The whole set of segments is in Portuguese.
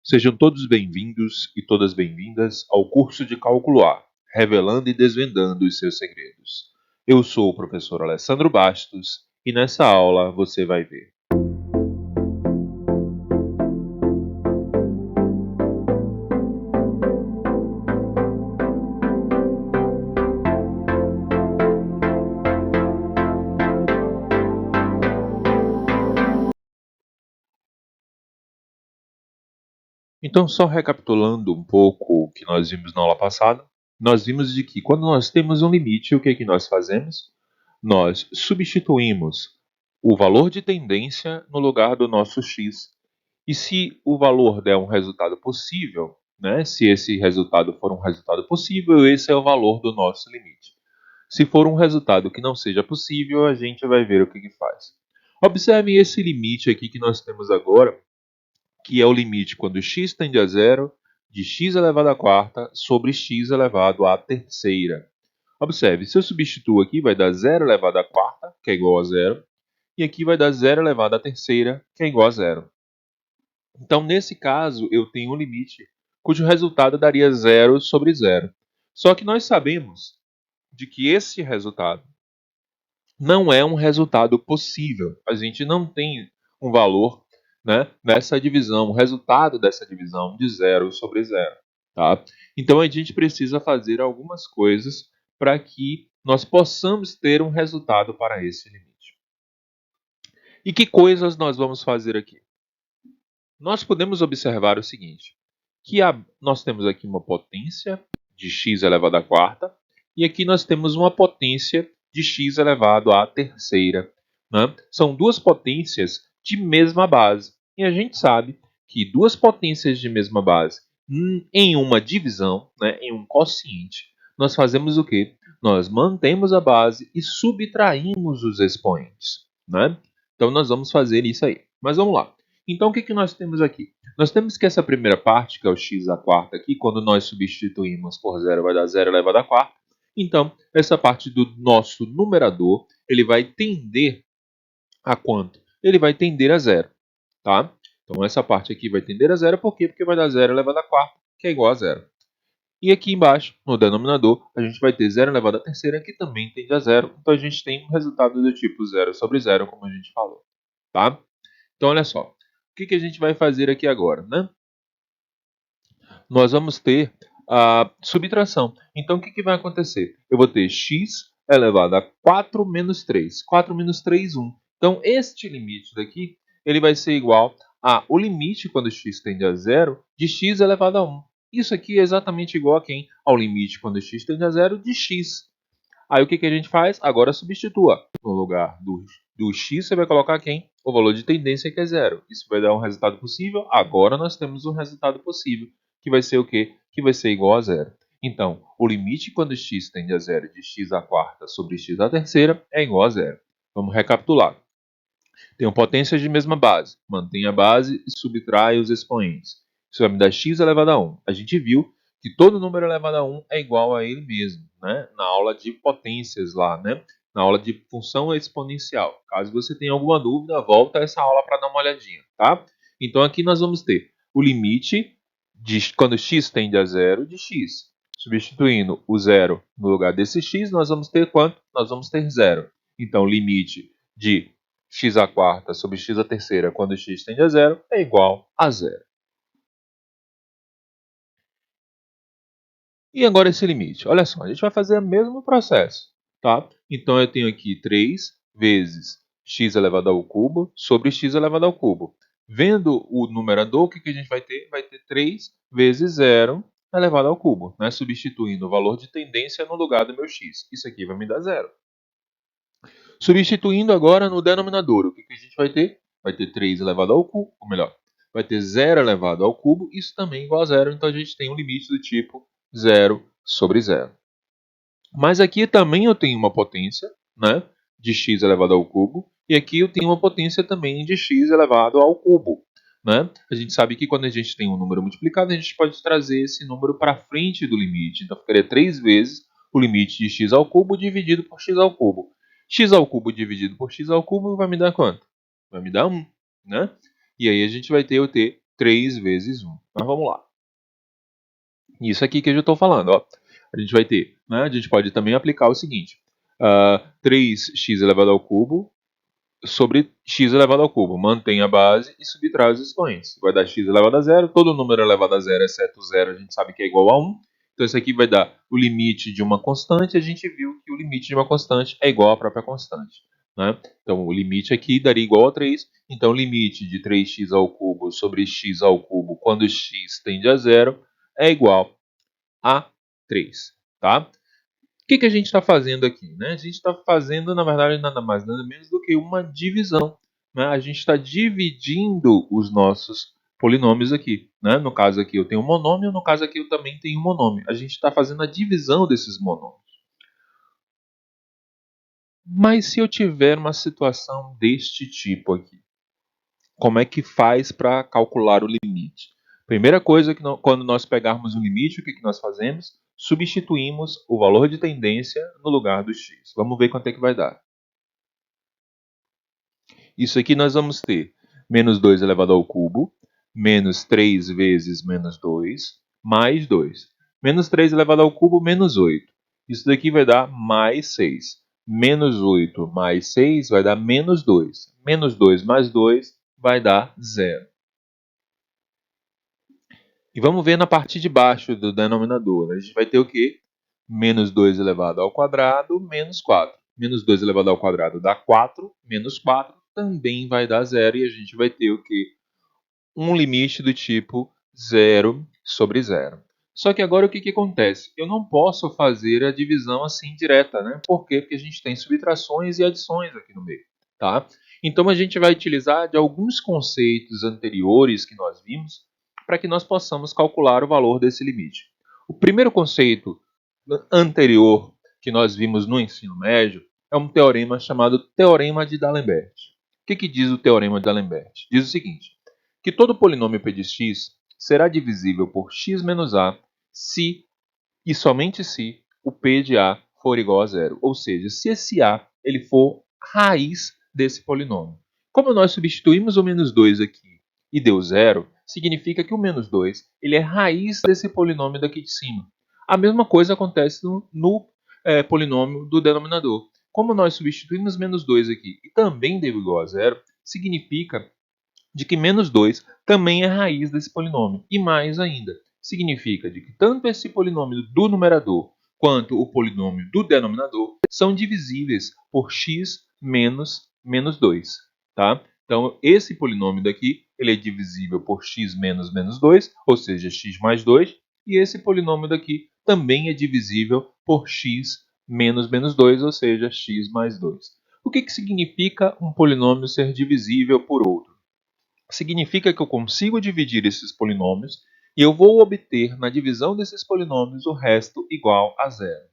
Sejam todos bem-vindos e todas bem-vindas ao curso de Cálculo A, revelando e desvendando os seus segredos. Eu sou o professor Alessandro Bastos e nessa aula você vai ver. Então, só recapitulando um pouco o que nós vimos na aula passada, nós vimos de que quando nós temos um limite, o que é que nós fazemos? Nós substituímos o valor de tendência no lugar do nosso x. E se o valor der um resultado possível, né, se esse resultado for um resultado possível, esse é o valor do nosso limite. Se for um resultado que não seja possível, a gente vai ver o que faz. Observe esse limite aqui que nós temos agora, que é o limite quando x tende a zero de x elevado à quarta sobre x elevado à terceira. Observe, se eu substituo aqui, vai dar 0 elevado à quarta, que é igual a zero, e aqui vai dar 0 elevado à terceira, que é igual a zero. Então, nesse caso, eu tenho um limite cujo resultado daria 0 sobre zero. Só que nós sabemos de que esse resultado não é um resultado possível. A gente não tem um valor, né, nessa divisão, o resultado dessa divisão de 0 sobre zero. Tá? Então, a gente precisa fazer algumas coisas para que nós possamos ter um resultado para esse limite. E que coisas nós vamos fazer aqui? Nós podemos observar o seguinte, que nós temos aqui uma potência de x elevado à quarta, e aqui nós temos uma potência de x elevado à terceira. Né? São duas potências de mesma base. E a gente sabe que duas potências de mesma base em uma divisão, né, em um quociente, nós fazemos o quê? Nós mantemos a base e subtraímos os expoentes. Né? Então nós vamos fazer isso aí. Mas vamos lá. Então o que nós temos aqui? Nós temos que essa primeira parte, que é o x à quarta aqui, quando nós substituímos por zero, vai dar 0 elevado à quarta. Então, essa parte do nosso numerador, ele vai tender a quanto? Ele vai tender a zero, tá? Então, essa parte aqui vai tender a zero, por quê? Porque vai dar 0 elevado à quarta, que é igual a zero. E aqui embaixo, no denominador, a gente vai ter 0 elevado à terceira, que também tende a zero. Então, a gente tem um resultado do tipo 0 sobre 0, como a gente falou, tá? Então, olha só. O que a gente vai fazer aqui agora, né? Nós vamos ter a subtração. Então, o que vai acontecer? Eu vou ter x elevado a 4 menos 3. 4 menos 3, 1. Então, este limite daqui, ele vai ser igual ao limite, quando x tende a zero, de x elevado a 1. Isso aqui é exatamente igual a quem? Ao limite, quando x tende a zero, de x. Aí, o que a gente faz? Agora, substitua. No lugar do x, você vai colocar quem? O valor de tendência, que é zero. Isso vai dar um resultado possível? Agora, nós temos um resultado possível, que vai ser o quê? Que vai ser igual a zero. Então, o limite quando x tende a zero de x à quarta sobre x à terceira é igual a zero. Vamos recapitular. Tenho potências de mesma base. Mantém a base e subtrai os expoentes. Isso vai me dar x elevado a 1. A gente viu que todo número elevado a 1 é igual a ele mesmo, né? Na aula de potências lá, né? Na aula de função exponencial. Caso você tenha alguma dúvida, volta a essa aula para dar uma olhadinha, tá? Então aqui nós vamos ter o limite de quando x tende a zero de x. Substituindo o zero no lugar desse x, nós vamos ter quanto? Nós vamos ter zero. Então, o limite de x à quarta sobre x à terceira, quando x tende a zero, é igual a zero. E agora esse limite? Olha só, a gente vai fazer o mesmo processo, tá? Então, eu tenho aqui 3 vezes x elevado ao cubo sobre x elevado ao cubo. Vendo o numerador, o que a gente vai ter? Vai ter 3 vezes 0 elevado ao cubo, né? Substituindo o valor de tendência no lugar do meu x. Isso aqui vai me dar 0. Substituindo agora no denominador, o que a gente vai ter? Vai ter 3 elevado ao cubo, ou melhor, vai ter 0 elevado ao cubo, isso também é igual a 0, então a gente tem um limite do tipo 0 sobre 0. Mas aqui também eu tenho uma potência, né, de x elevado ao cubo, e aqui eu tenho uma potência também de x elevado ao cubo. Né? A gente sabe que quando a gente tem um número multiplicado, a gente pode trazer esse número para frente do limite. Então, ficaria 3 vezes o limite de x ao cubo dividido por x ao cubo. X ao cubo dividido por x ao cubo vai me dar quanto? Vai me dar 1. Né? E aí a gente vai ter o t 3 vezes 1. Mas vamos lá. Isso aqui que eu já estou falando, ó. A gente vai ter, né? A gente pode também aplicar o seguinte: 3x elevado ao cubo sobre x elevado ao cubo. Mantém a base e subtrai os expoentes. Vai dar x elevado a zero. Todo número elevado a zero, exceto zero, a gente sabe que é igual a 1. Então, isso aqui vai dar o limite de uma constante. A gente viu que o limite de uma constante é igual à própria constante, né? Então, o limite aqui daria igual a 3. Então, o limite de 3x ao cubo sobre x ao cubo, quando x tende a zero, é igual a 3. Tá? O que a gente está fazendo aqui? Né? A gente está fazendo, na verdade, nada mais nada menos do que uma divisão. Né? A gente está dividindo os nossos polinômios aqui. Né? No caso aqui eu tenho um monômio, no caso aqui eu também tenho um monômio. A gente está fazendo a divisão desses monômios. Mas se eu tiver uma situação deste tipo aqui, como é que faz para calcular o limite? Primeira coisa, quando nós pegarmos o limite, o que nós fazemos? Substituímos o valor de tendência no lugar do x. Vamos ver quanto é que vai dar. Isso aqui nós vamos ter menos 2 elevado ao cubo, menos 3 vezes menos 2, mais 2. Menos 3 elevado ao cubo, menos 8. Isso daqui vai dar mais 6. Menos 8 mais 6 vai dar menos 2. Menos 2 mais 2 vai dar 0. E vamos ver na parte de baixo do denominador. A gente vai ter o quê? Menos 2 elevado ao quadrado, menos 4. Menos 2 elevado ao quadrado dá 4, menos 4 também vai dar 0. E a gente vai ter o quê? Um limite do tipo 0 sobre 0. Só que agora o que acontece? Eu não posso fazer a divisão assim direta, né? Por quê? Porque a gente tem subtrações e adições aqui no meio, tá? Então a gente vai utilizar de alguns conceitos anteriores que nós vimos para que nós possamos calcular o valor desse limite. O primeiro conceito anterior que nós vimos no ensino médio é um teorema chamado Teorema de D'Alembert. O que diz o Teorema de D'Alembert? Diz o seguinte: que todo polinômio p de x será divisível por x menos a se e somente se o p de a for igual a zero. Ou seja, se esse a ele for raiz desse polinômio. Como nós substituímos o menos 2 aqui e deu zero, significa que o menos 2 ele é raiz desse polinômio daqui de cima. A mesma coisa acontece no polinômio do denominador. Como nós substituímos menos 2 aqui e também deu igual a zero, significa de que menos 2 também é raiz desse polinômio. E mais ainda, significa de que tanto esse polinômio do numerador quanto o polinômio do denominador são divisíveis por x menos menos 2. Tá? Então, esse polinômio daqui ele é divisível por x menos menos 2, ou seja, x mais 2. E esse polinômio daqui também é divisível por x menos menos 2, ou seja, x mais 2. O que significa um polinômio ser divisível por outro? Significa que eu consigo dividir esses polinômios e eu vou obter na divisão desses polinômios o resto igual a zero.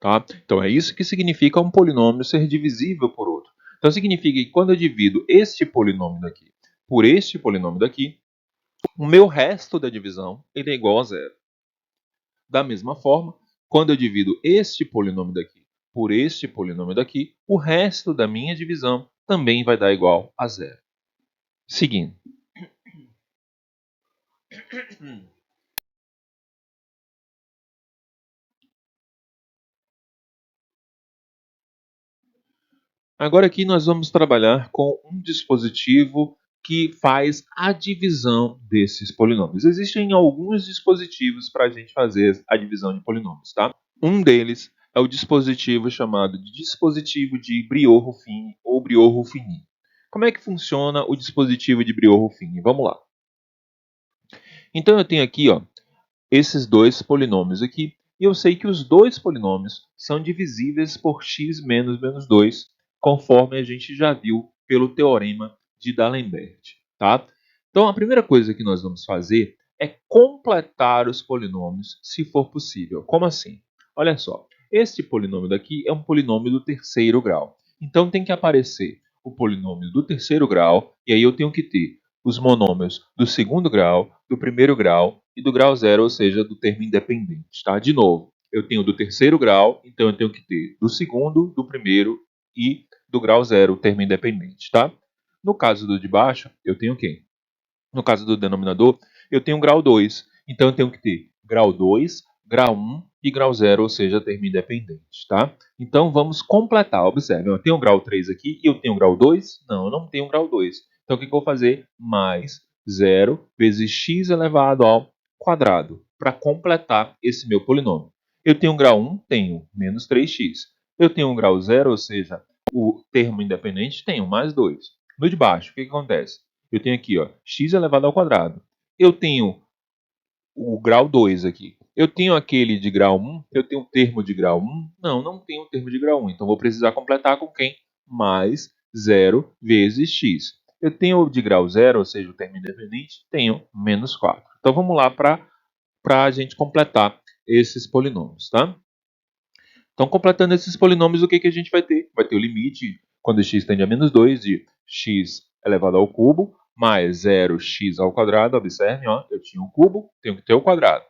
Tá? Então é isso que significa um polinômio ser divisível por outro. Então significa que quando eu divido este polinômio daqui por este polinômio daqui, o meu resto da divisão ele é igual a zero. Da mesma forma, quando eu divido este polinômio daqui por este polinômio daqui, o resto da minha divisão também vai dar igual a zero. Seguindo. Agora aqui nós vamos trabalhar com um dispositivo que faz a divisão desses polinômios. Existem alguns dispositivos para a gente fazer a divisão de polinômios, tá? Um deles é o dispositivo chamado de dispositivo de Briot-Ruffini ou Briot-Ruffini. Como é que funciona o dispositivo de Briot-Ruffini? Vamos lá. Então eu tenho aqui, ó, esses dois polinômios aqui, e eu sei que os dois polinômios são divisíveis por x menos menos 2, conforme a gente já viu pelo teorema de D'Alembert. Tá? Então, a primeira coisa que nós vamos fazer é completar os polinômios, se for possível. Como assim? Olha só, este polinômio daqui é um polinômio do terceiro grau. Então, tem que aparecer o polinômio do terceiro grau, e aí eu tenho que ter os monômios do segundo grau, do primeiro grau e do grau zero, ou seja, do termo independente. Tá? De novo, eu tenho do terceiro grau, então eu tenho que ter do segundo, do primeiro e do grau zero, o termo independente. Tá? No caso do de baixo, eu tenho quem? No caso do denominador, eu tenho grau 2. Então, eu tenho que ter grau 2, grau 1 e grau 0, ou seja, termo independente, tá? Então, vamos completar. Observe, eu tenho grau 3 aqui e eu tenho grau 2? Não, eu não tenho grau 2. Então, o que eu vou fazer? Mais 0 vezes x elevado ao quadrado, para completar esse meu polinômio. Eu tenho grau 1? Tenho, menos 3x. Eu tenho grau 0, ou seja, o termo independente, tenho mais 2. No de baixo, o que acontece? Eu tenho aqui, ó, x elevado ao quadrado. Eu tenho o grau 2 aqui. Eu tenho aquele de grau 1? Eu tenho um termo de grau 1? Não, não tenho um termo de grau 1. Então, vou precisar completar com quem? Mais 0 vezes x. Eu tenho o de grau 0, ou seja, o termo independente, tenho menos 4. Então, vamos lá para a gente completar esses polinômios, tá? Então, completando esses polinômios, o que, que a gente vai ter? Vai ter o limite, quando x tende a menos 2, de x elevado ao cubo, mais 0x ao quadrado. Observe, ó, eu tinha um cubo, tenho que ter o quadrado.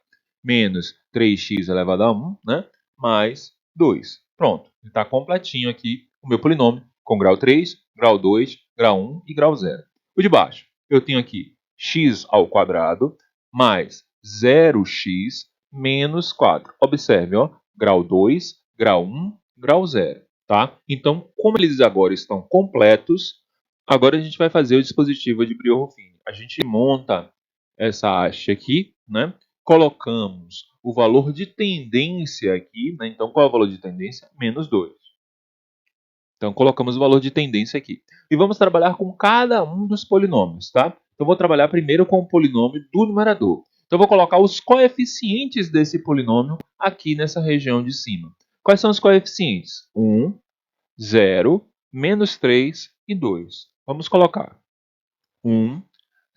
Menos 3x elevado a 1, né? Mais 2. Pronto, está completinho aqui o meu polinômio, com grau 3, grau 2, grau 1 e grau 0. O de baixo, eu tenho aqui x ao quadrado, mais 0x menos 4. Observe, ó, grau 2, grau 1, grau 0, tá? Então, como eles agora estão completos, agora a gente vai fazer o dispositivo de Brio-Ruffini. A gente monta essa haste aqui, né? Colocamos o valor de tendência aqui, né? Então, qual é o valor de tendência? Menos 2. Então, colocamos o valor de tendência aqui. E vamos trabalhar com cada um dos polinômios, tá? Então, vou trabalhar primeiro com o polinômio do numerador. Então, vou colocar os coeficientes desse polinômio aqui nessa região de cima. Quais são os coeficientes? 1, 0, menos 3 e 2. Vamos colocar 1,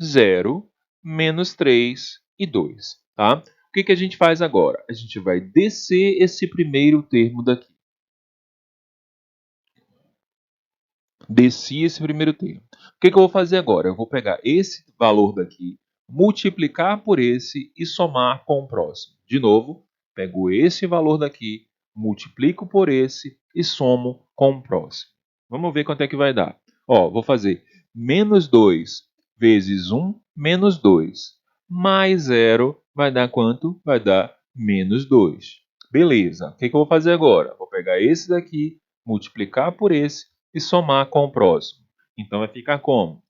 0, menos 3 e 2. Tá? O que, que a gente faz agora? A gente vai descer esse primeiro termo daqui. Desci esse primeiro termo. O que, que eu vou fazer agora? Eu vou pegar esse valor daqui, multiplicar por esse e somar com o próximo. De novo, pego esse valor daqui, multiplico por esse e somo com o próximo. Vamos ver quanto é que vai dar. Ó, vou fazer menos 2 vezes 1, menos 2. Mais 0 vai dar quanto? Vai dar menos 2. Beleza. O que, que eu vou fazer agora? Vou pegar esse daqui, multiplicar por esse e somar com o próximo. Então, vai ficar como?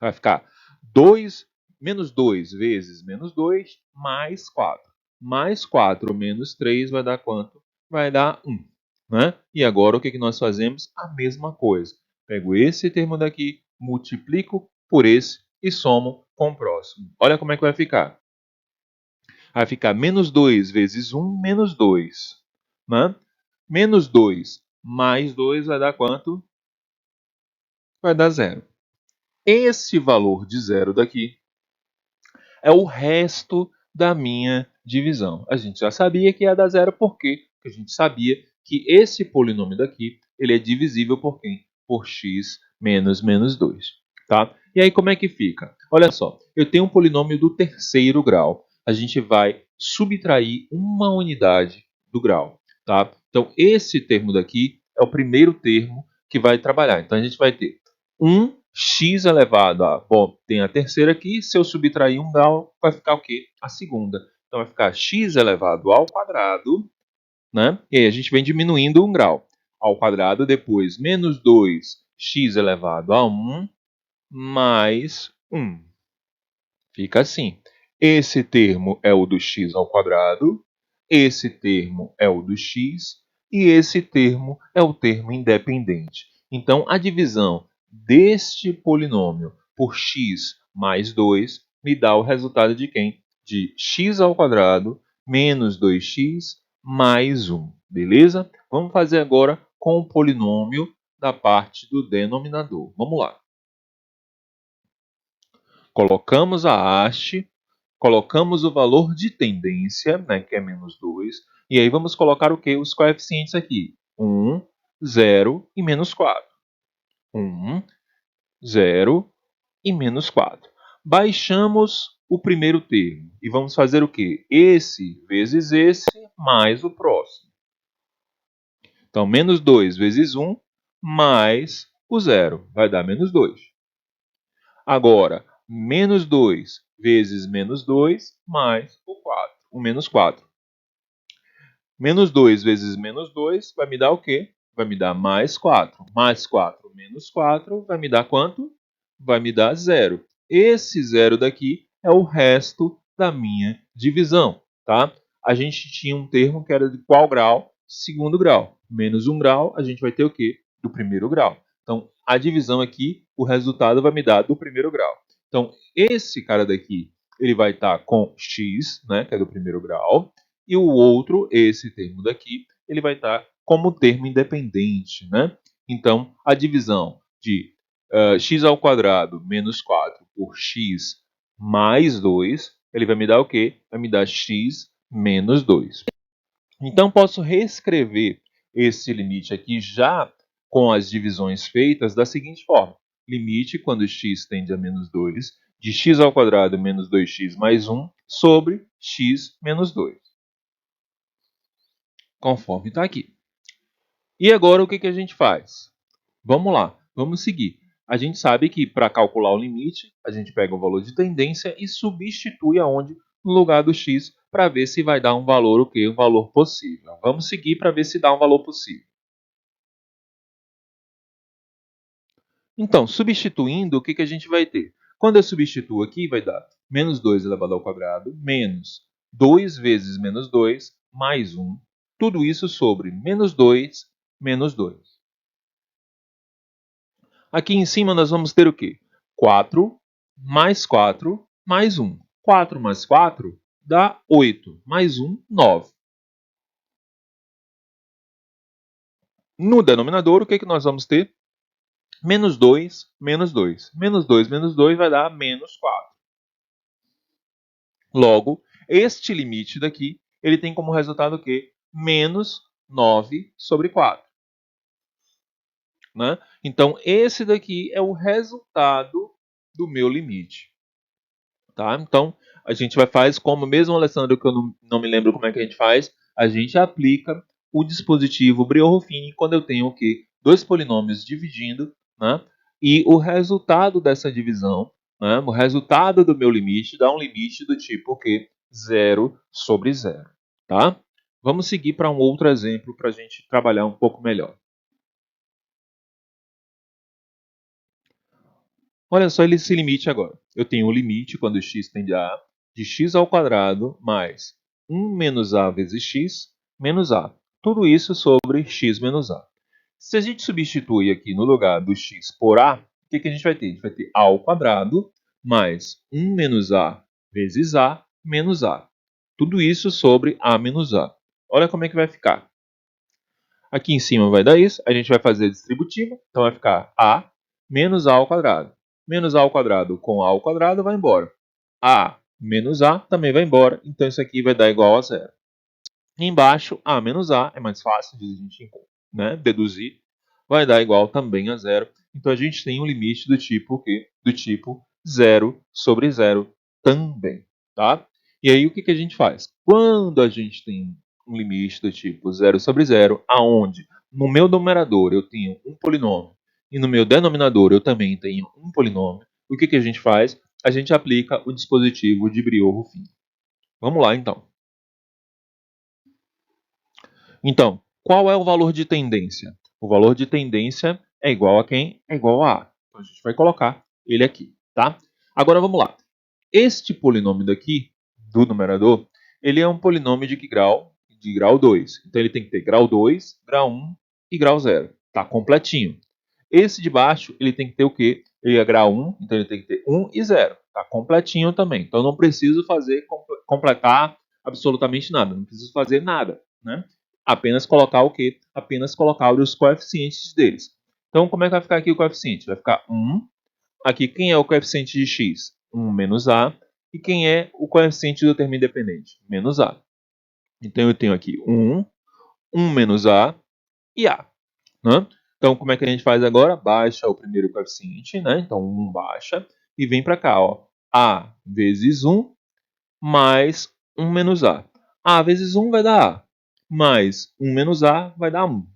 Vai ficar 2, menos 2 vezes menos 2, mais 4. Mais 4 menos 3 vai dar quanto? Vai dar 1. Né? E agora, o que nós fazemos? A mesma coisa. Pego esse termo daqui, multiplico por esse e somo com o próximo. Olha como é que vai ficar. Vai ficar menos 2 vezes 1, menos 2. Né? Menos 2 mais 2 vai dar quanto? Vai dar 0. Esse valor de 0 daqui é o resto da minha divisão. A gente já sabia que ia dar 0, por quê? Porque a gente sabia que esse polinômio daqui ele é divisível por quem? Por x menos menos 2. Tá? E aí como é que fica? Olha só, eu tenho um polinômio do terceiro grau. A gente vai subtrair uma unidade do grau. Tá? Então, esse termo daqui é o primeiro termo que vai trabalhar. Então, a gente vai ter 1x elevado a... Bom, tem a terceira aqui. Se eu subtrair um grau, vai ficar o quê? A segunda. Então, vai ficar x elevado ao quadrado, né? E aí a gente vem diminuindo um grau. Ao quadrado, depois, menos 2x elevado a 1, mais 1. Fica assim. Esse termo é o do x ao quadrado, esse termo é o do x, e esse termo é o termo independente. Então, a divisão deste polinômio por x mais 2 me dá o resultado de quem? De x ao quadrado menos 2x mais 1. Beleza? Vamos fazer agora com o polinômio da parte do denominador. Vamos lá. Colocamos a haste, colocamos o valor de tendência, né, que é menos 2, e aí vamos colocar o quê? Os coeficientes aqui. 1, 0 e menos 4. 1, 0 e menos 4. Baixamos o primeiro termo e vamos fazer o quê? Esse vezes esse mais o próximo. Então, menos 2 vezes 1 mais o 0 vai dar menos 2. Agora, menos 2 vezes menos 2 mais o 4, o menos 4. Menos 2 vezes menos 2 vai me dar o quê? Vai me dar mais 4. Mais 4 menos 4 vai me dar quanto? Vai me dar 0. Esse 0 daqui é o resto da minha divisão, tá? A gente tinha um termo que era de qual grau? Segundo grau. Menos 1 grau, a gente vai ter o quê? Do primeiro grau. Então, a divisão aqui, o resultado vai me dar do primeiro grau. Então, esse cara daqui, ele vai estar com x, né, que é do primeiro grau, e o outro, esse termo daqui, ele vai estar como termo independente, né? Então, a divisão de x ao quadrado menos 4 por x mais 2, ele vai me dar o quê? Vai me dar x menos 2. Então, posso reescrever esse limite aqui já com as divisões feitas da seguinte forma. Limite, quando x tende a menos 2, de x ao quadrado menos 2x mais 1 sobre x menos 2. Conforme está aqui. E agora o que a gente faz? Vamos lá, vamos seguir. A gente sabe que para calcular o limite, a gente pega o valor de tendência e substitui aonde? No lugar do x, para ver se vai dar um valor o quê? Um valor possível. Vamos seguir para ver se dá um valor possível. Então, substituindo, o que a gente vai ter? Quando eu substituo aqui, vai dar menos 2 elevado ao quadrado, menos 2 vezes menos 2, mais 1. Tudo isso sobre menos 2, menos 2. Aqui em cima nós vamos ter o quê? 4 mais 1. 4 mais 4 dá 8. Mais 1, 9. No denominador, o que nós vamos ter? Menos 2, menos 2. Menos 2, menos 2 vai dar menos 4. Logo, este limite daqui, ele tem como resultado o quê? Menos 9 sobre 4. Né? Então, esse daqui é o resultado do meu limite. Tá? Então, a gente vai fazer como mesmo, Alessandro, que eu não me lembro como é que a gente faz, a gente aplica o dispositivo Brio-Ruffini quando eu tenho o quê? Dois polinômios dividindo, né? E o resultado dessa divisão, né? O resultado do meu limite dá um limite do tipo o quê? 0 sobre 0. Tá? Vamos seguir para um outro exemplo para a gente trabalhar um pouco melhor. Olha só esse limite agora. Eu tenho o limite quando x tende a a, de x ao quadrado mais 1 menos a vezes x menos a. Tudo isso sobre x menos a. Se a gente substituir aqui no lugar do x por a, o que a gente vai ter? A gente vai ter a ao quadrado mais 1 menos a vezes a menos a. Tudo isso sobre a menos a. Olha como é que vai ficar. Aqui em cima vai dar isso, a gente vai fazer a distributiva, então vai ficar a menos a ao quadrado. Menos a ao quadrado com a ao quadrado vai embora. A menos a também vai embora, então isso aqui vai dar igual a zero. Embaixo, a menos a, é mais fácil de a gente deduzir, vai dar igual também a zero. Então a gente tem um limite do tipo o quê? Do tipo 0 sobre 0 também. Tá? E aí o que a gente faz? Quando a gente tem um limite do tipo 0 sobre 0, aonde no meu numerador eu tenho um polinômio e no meu denominador eu também tenho um polinômio, o que a gente faz? A gente aplica o dispositivo de Brio-Ruffini. Vamos lá, então. Então, qual é o valor de tendência? O valor de tendência é igual a quem? É igual a A. Então, a gente vai colocar ele aqui, tá? Agora, vamos lá. Este polinômio daqui, do numerador, ele é um polinômio de que grau? De grau 2. Então, ele tem que ter grau 2, grau 1 e grau 0. Tá completinho. Esse de baixo, ele tem que ter o quê? Ele é grau 1, então ele tem que ter 1 e 0. Tá completinho também. Então, eu não preciso fazer completar absolutamente nada. Não preciso fazer nada, né? Apenas colocar o quê? Apenas colocar os coeficientes deles. Então, como é que vai ficar aqui o coeficiente? Vai ficar 1. Aqui, quem é o coeficiente de x? 1 menos a. E quem é o coeficiente do termo independente? Menos a. Então, eu tenho aqui 1, 1 menos a e a. Né? Então, como é que a gente faz agora? Baixa o primeiro coeficiente, né? Então, 1 baixa e vem para cá, ó. A vezes 1 mais 1 menos a. A vezes 1 vai dar a. Mais 1 menos a vai dar 1.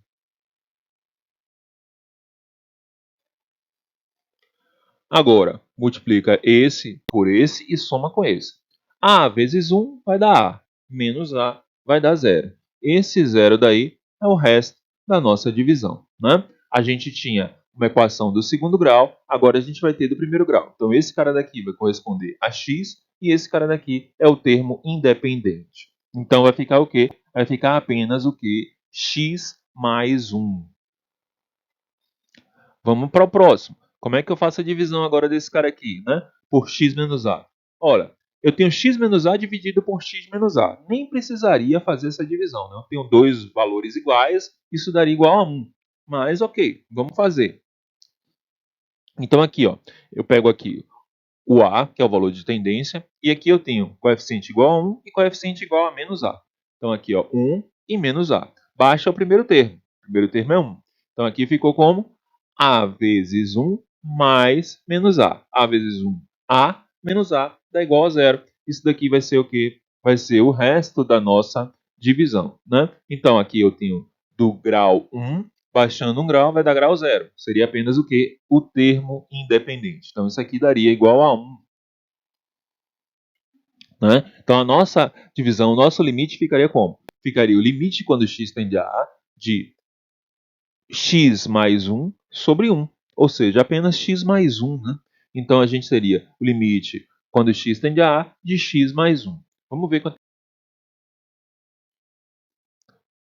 Agora, multiplica esse por esse e soma com esse. A vezes 1 vai dar A, menos A vai dar zero. Esse zero daí é o resto da nossa divisão, né? A gente tinha uma equação do segundo grau, agora a gente vai ter do primeiro grau. Então esse cara daqui vai corresponder a x e esse cara daqui é o termo independente. Então vai ficar o quê? Vai ficar apenas o quê? X mais 1. Vamos para o próximo. Como é que eu faço a divisão agora desse cara aqui, né? Por x menos a. Olha, eu tenho x menos a dividido por x menos a. Nem precisaria fazer essa divisão, né? Eu tenho dois valores iguais, isso daria igual a 1. Mas ok, vamos fazer. Então aqui, ó, eu pego aqui o a, que é o valor de tendência, e aqui eu tenho coeficiente igual a 1 e coeficiente igual a menos a. Então aqui, ó, 1 e menos a. Baixa o primeiro termo. O primeiro termo é 1. Então aqui ficou como a vezes 1 mais menos a. A vezes 1, a menos a dá igual a zero. Isso daqui vai ser o quê? Vai ser o resto da nossa divisão, né? Então aqui eu tenho do grau 1 baixando um grau vai dar grau zero. Seria apenas o que? O termo independente. Então isso aqui daria igual a 1. Né? Então a nossa divisão, o nosso limite ficaria como? Ficaria o limite quando x tende a A de x mais 1 sobre 1. Ou seja, apenas x mais 1. Né? Então a gente teria o limite quando x tende a A de x mais 1. Vamos ver quanto.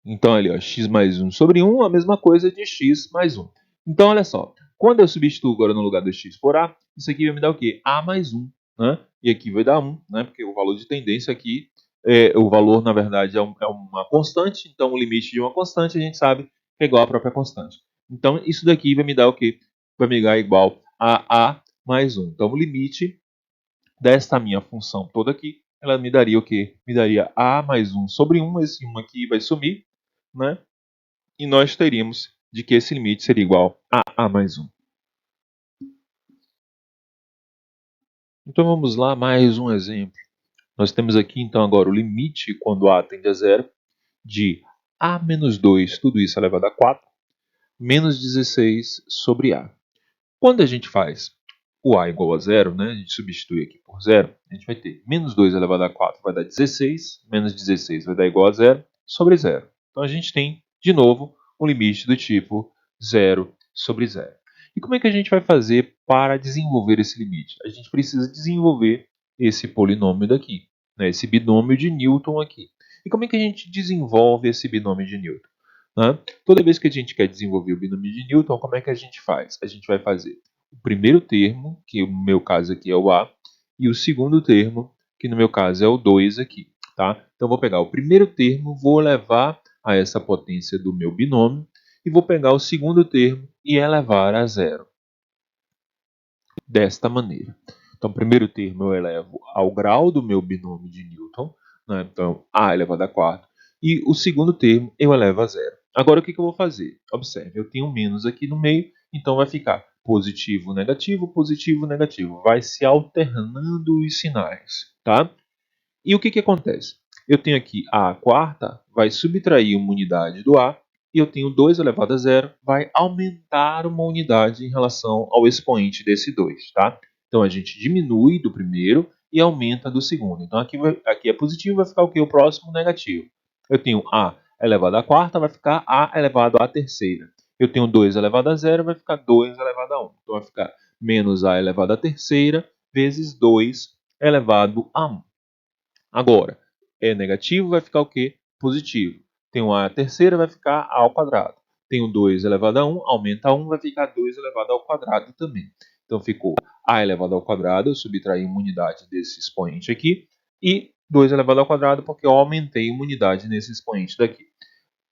Então, ali, ó, x mais 1 sobre 1, a mesma coisa de x mais 1. Então, olha só. Quando eu substituo agora no lugar do x por a, isso aqui vai me dar o quê? A mais 1. Né? E aqui vai dar 1, né? Porque o valor de tendência aqui, o valor, na verdade, é uma constante. Então, o limite de uma constante, a gente sabe que é igual à própria constante. Então, isso daqui vai me dar o quê? Vai me dar igual a mais 1. Então, o limite desta minha função toda aqui, ela me daria o quê? Me daria a mais 1 sobre 1. Esse 1 aqui vai sumir, né? E nós teríamos de que esse limite seria igual a A mais 1. Então vamos lá, mais um exemplo. Nós temos aqui então agora o limite quando A tende a zero de A menos 2, tudo isso elevado a 4, menos 16 sobre A. Quando a gente faz o A igual a zero, né, a gente substitui aqui por zero, a gente vai ter menos 2 elevado a 4 vai dar 16, menos 16 vai dar igual a zero, sobre zero. Então a gente tem, de novo, um limite do tipo zero sobre zero. E como é que a gente vai fazer para desenvolver esse limite? A gente precisa desenvolver esse polinômio daqui, né, esse binômio de Newton aqui. E como é que a gente desenvolve esse binômio de Newton? Né? Toda vez que a gente quer desenvolver o binômio de Newton, como é que a gente faz? A gente vai fazer o primeiro termo, que no meu caso aqui é o A, e o segundo termo, que no meu caso é o 2 aqui. Tá? Então eu vou pegar o primeiro termo, vou levar a essa potência do meu binômio, e vou pegar o segundo termo e elevar a zero. Desta maneira. Então, o primeiro termo eu elevo ao grau do meu binômio de Newton, né? Então A elevado a 4, e o segundo termo eu elevo a zero. Agora o que eu vou fazer? Observe, eu tenho menos aqui no meio, então vai ficar positivo, negativo, negativo. Vai se alternando os sinais. Tá? E o que acontece? Eu tenho aqui a quarta, vai subtrair uma unidade do A, e eu tenho 2 elevado a zero, vai aumentar uma unidade em relação ao expoente desse 2. Tá? Então a gente diminui do primeiro e aumenta do segundo. Então aqui é positivo, vai ficar o que? O próximo negativo. Eu tenho A elevado à quarta, vai ficar A elevado à terceira. Eu tenho 2 elevado a zero, vai ficar 2 elevado a 1. Então vai ficar menos A elevado à terceira vezes 2 elevado a 1. Agora, é negativo, vai ficar o quê? Positivo. Tem um a terceira, vai ficar a ao quadrado. Tem um 2 elevado a 1, aumenta a 1, vai ficar 2 elevado ao quadrado também. Então ficou a elevado ao quadrado, eu subtraí uma unidade desse expoente aqui, e 2 elevado ao quadrado porque eu aumentei uma unidade nesse expoente daqui.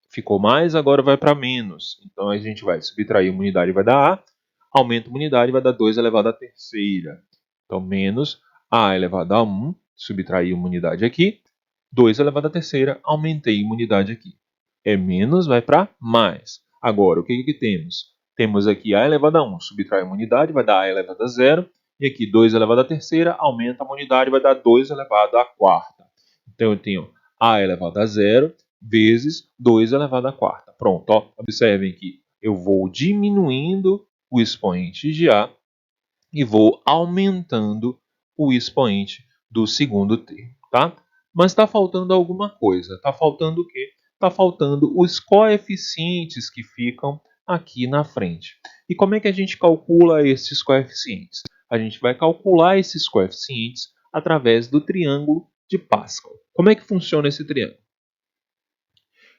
Ficou mais, agora vai para menos. Então a gente vai subtrair uma unidade, vai dar a, aumenta uma unidade, vai dar 2 elevado à terceira. Então menos a elevado a 1, subtrair uma unidade aqui, 2 elevado à terceira, aumentei uma unidade aqui. É menos, vai para mais. Agora, o que temos? Temos aqui a elevado a 1, subtrai uma unidade, vai dar a elevado a zero. E aqui 2 elevado à terceira, aumenta uma unidade, vai dar 2 elevado à quarta. Então eu tenho a elevado a zero vezes 2 elevado à quarta. Pronto, ó. Observem que eu vou diminuindo o expoente de a e vou aumentando o expoente do segundo termo, tá? Mas está faltando alguma coisa. Está faltando o quê? Está faltando os coeficientes que ficam aqui na frente. E como é que a gente calcula esses coeficientes? A gente vai calcular esses coeficientes através do triângulo de Pascal. Como é que funciona esse triângulo?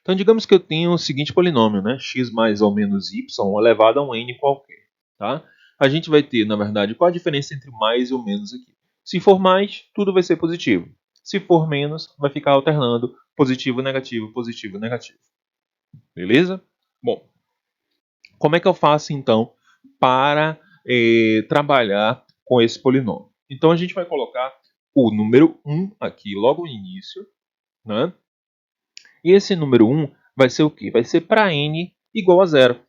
Então, digamos que eu tenho o seguinte polinômio, né? X mais ou menos y elevado a um n qualquer. Tá? A gente vai ter, na verdade, qual a diferença entre mais e o menos aqui? Se for mais, tudo vai ser positivo. Se for menos, vai ficar alternando positivo, negativo, positivo, negativo. Beleza? Bom, como é que eu faço, então, para trabalhar com esse polinômio? Então, a gente vai colocar o número 1 aqui logo no início, né? E esse número 1 vai ser o quê? Vai ser para n igual a 0.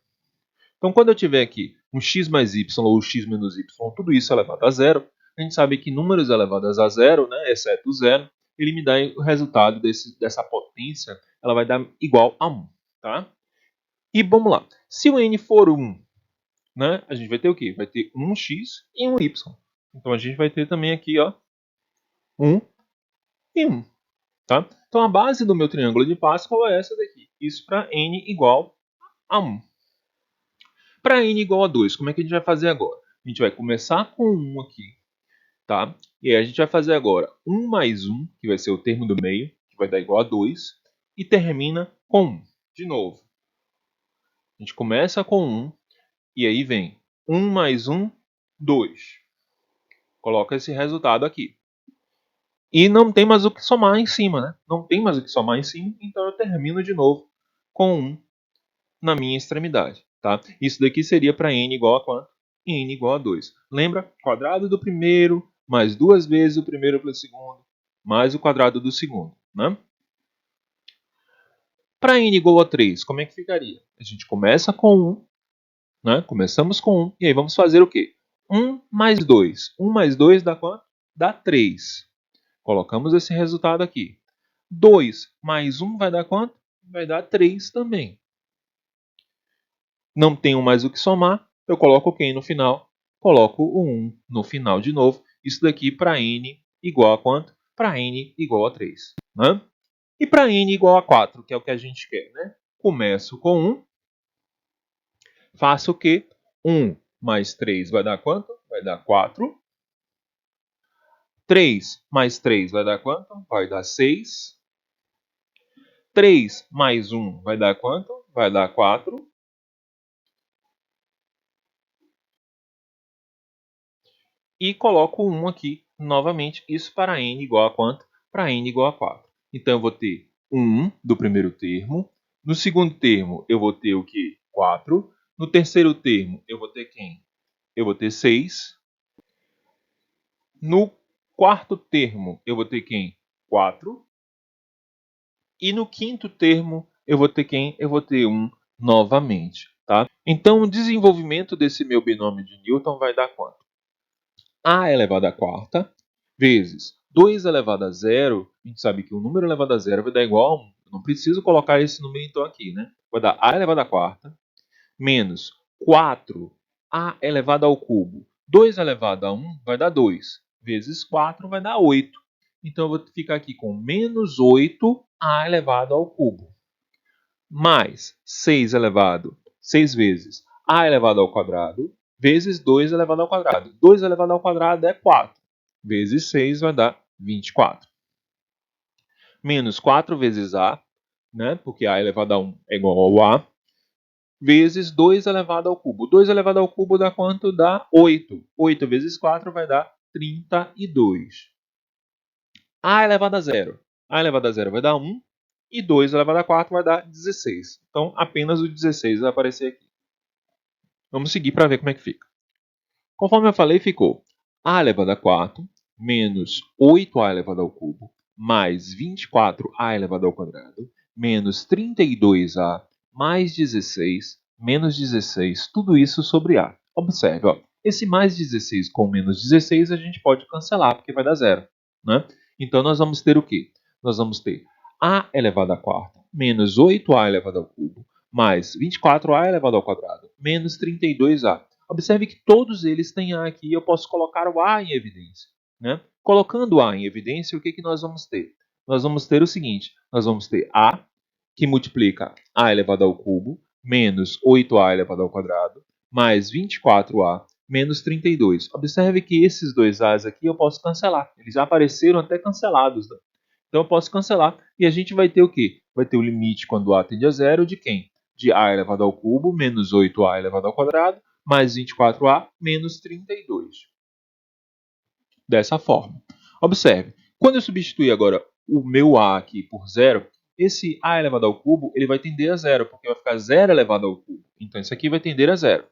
Então, quando eu tiver aqui um x mais y ou x menos y, tudo isso elevado a 0, a gente sabe que números elevados a 0, né, exceto o 0, ele me dá o resultado dessa potência, ela vai dar igual a 1. Tá? E vamos lá. Se o n for 1, né, a gente vai ter o quê? Vai ter um x e um y. Então, a gente vai ter também aqui, ó, 1 e 1. Tá? Então, a base do meu triângulo de Pascal é essa daqui. Isso para n igual a 1. Para n igual a 2, como é que a gente vai fazer agora? A gente vai começar com 1 aqui. Tá? E aí a gente vai fazer agora 1 mais 1, que vai ser o termo do meio, que vai dar igual a 2. E termina com 1. De novo. A gente começa com 1. E aí vem 1 mais 1, 2. Coloca esse resultado aqui. E não tem mais o que somar em cima, né? Não tem mais o que somar em cima, então eu termino de novo com 1 na minha extremidade. Tá? Isso daqui seria para n igual a quanto? N igual a 2. Lembra? Quadrado do primeiro, mais duas vezes o primeiro pelo segundo, mais o quadrado do segundo. Né? Para n igual a 3, como é que ficaria? A gente começa com 1, né? Começamos com 1, e aí vamos fazer o quê? 1 mais 2. 1 mais 2 dá quanto? Dá 3. Colocamos esse resultado aqui. 2 mais 1 vai dar quanto? Vai dar 3 também. Não tenho mais o que somar, eu coloco quem no final? Coloco o 1 no final de novo. Isso daqui para n igual a quanto? Para n igual a 3. Né? E para n igual a 4, que é o que a gente quer. Né? Começo com 1. Faço o quê? 1 mais 3 vai dar quanto? Vai dar 4. 3 mais 3 vai dar quanto? Vai dar 6. 3 mais 1 vai dar quanto? Vai dar 4. E coloco 1 aqui novamente. Isso para n igual a quanto? Para n igual a 4. Então, eu vou ter 1 do primeiro termo. No segundo termo, eu vou ter o quê? 4. No terceiro termo, eu vou ter quem? Eu vou ter 6. No quarto termo, eu vou ter quem? 4. E no quinto termo, eu vou ter quem? Eu vou ter 1 novamente. Tá? Então, o desenvolvimento desse meu binômio de Newton vai dar quanto? A elevado à quarta vezes 2 elevado a zero. A gente sabe que o número elevado a zero vai dar igual a 1. Eu não preciso colocar esse número então aqui, né? Vai dar A elevado à quarta menos 4A elevado ao cubo. 2 elevado a 1 vai dar 2. Vezes 4 vai dar 8. Então eu vou ficar aqui com menos 8A elevado ao cubo. Mais 6 vezes A elevado ao quadrado vezes 2 elevado ao quadrado. 2 elevado ao quadrado é 4. Vezes 6 vai dar 24. Menos 4 vezes A, né? Porque A elevado a 1 é igual ao A. Vezes 2 elevado ao cubo. 2 elevado ao cubo dá quanto? Dá 8. 8 vezes 4 vai dar 32. A elevado a 0. A elevado a 0 vai dar 1. E 2 elevado a 4 vai dar 16. Então, apenas o 16 vai aparecer aqui. Vamos seguir para ver como é que fica. Conforme eu falei, ficou A elevado a 4 menos 8A elevado ao cubo mais 24A elevado ao quadrado menos 32A mais 16 menos 16, tudo isso sobre A. Observe, ó, esse mais 16 com menos 16 a gente pode cancelar, porque vai dar zero. Né? Então, nós vamos ter o quê? Nós vamos ter A elevado à quarta menos 8A elevado ao cubo mais 24A elevado ao quadrado menos 32A. Observe que todos eles têm A aqui e eu posso colocar o A em evidência. Né? Colocando o A em evidência, o que, que nós vamos ter? Nós vamos ter o seguinte, nós vamos ter A, que multiplica A elevado ao cubo, menos 8A elevado ao quadrado, mais 24A, menos 32. Observe que esses dois A's aqui eu posso cancelar. Eles já apareceram até cancelados. Né? Então eu posso cancelar e a gente vai ter o quê? Vai ter o limite quando A tende a zero de quem? De A elevado ao cubo, menos 8A elevado ao quadrado, mais 24A, menos 32. Dessa forma. Observe, quando eu substituir agora o meu A aqui por zero, esse A elevado ao cubo ele vai tender a zero, porque vai ficar zero elevado ao cubo. Então isso aqui vai tender a zero.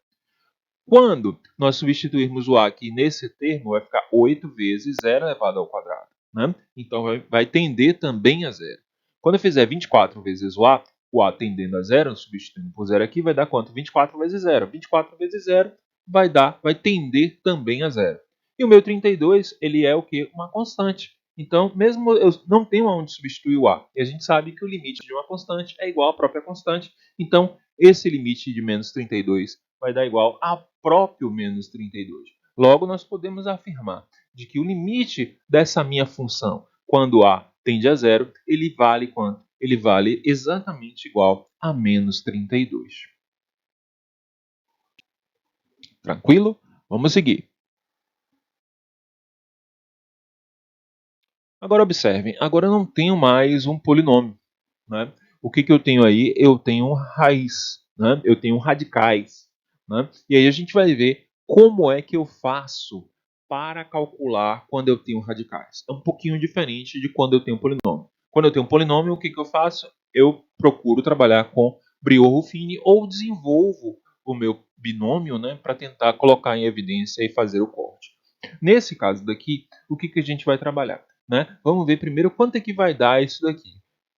Quando nós substituirmos o A aqui nesse termo, vai ficar 8 vezes zero elevado ao quadrado. Né? Então vai tender também a zero. Quando eu fizer 24 vezes o A tendendo a zero, substituindo por zero aqui, vai dar quanto? 24 vezes zero. 24 vezes zero vai tender também a zero. E o meu 32, ele é o quê? Uma constante. Então, mesmo eu não tenho onde substituir o A, e a gente sabe que o limite de uma constante é igual à própria constante, então esse limite de menos 32 vai dar igual a próprio menos 32. Logo, nós podemos afirmar de que o limite dessa minha função, quando A tende a zero, ele vale quanto? Ele vale exatamente igual a menos 32. Tranquilo? Vamos seguir. Agora observem, agora eu não tenho mais um polinômio. Né? O que eu tenho aí? Eu tenho raiz, né? Eu tenho radicais. Né? E aí a gente vai ver como é que eu faço para calcular quando eu tenho radicais. É um pouquinho diferente de quando eu tenho polinômio. Quando eu tenho polinômio, o que eu faço? Eu procuro trabalhar com Briot-Ruffini ou desenvolvo o meu binômio, né, para tentar colocar em evidência e fazer o corte. Nesse caso daqui, o que a gente vai trabalhar? Né? Vamos ver primeiro quanto é que vai dar isso daqui.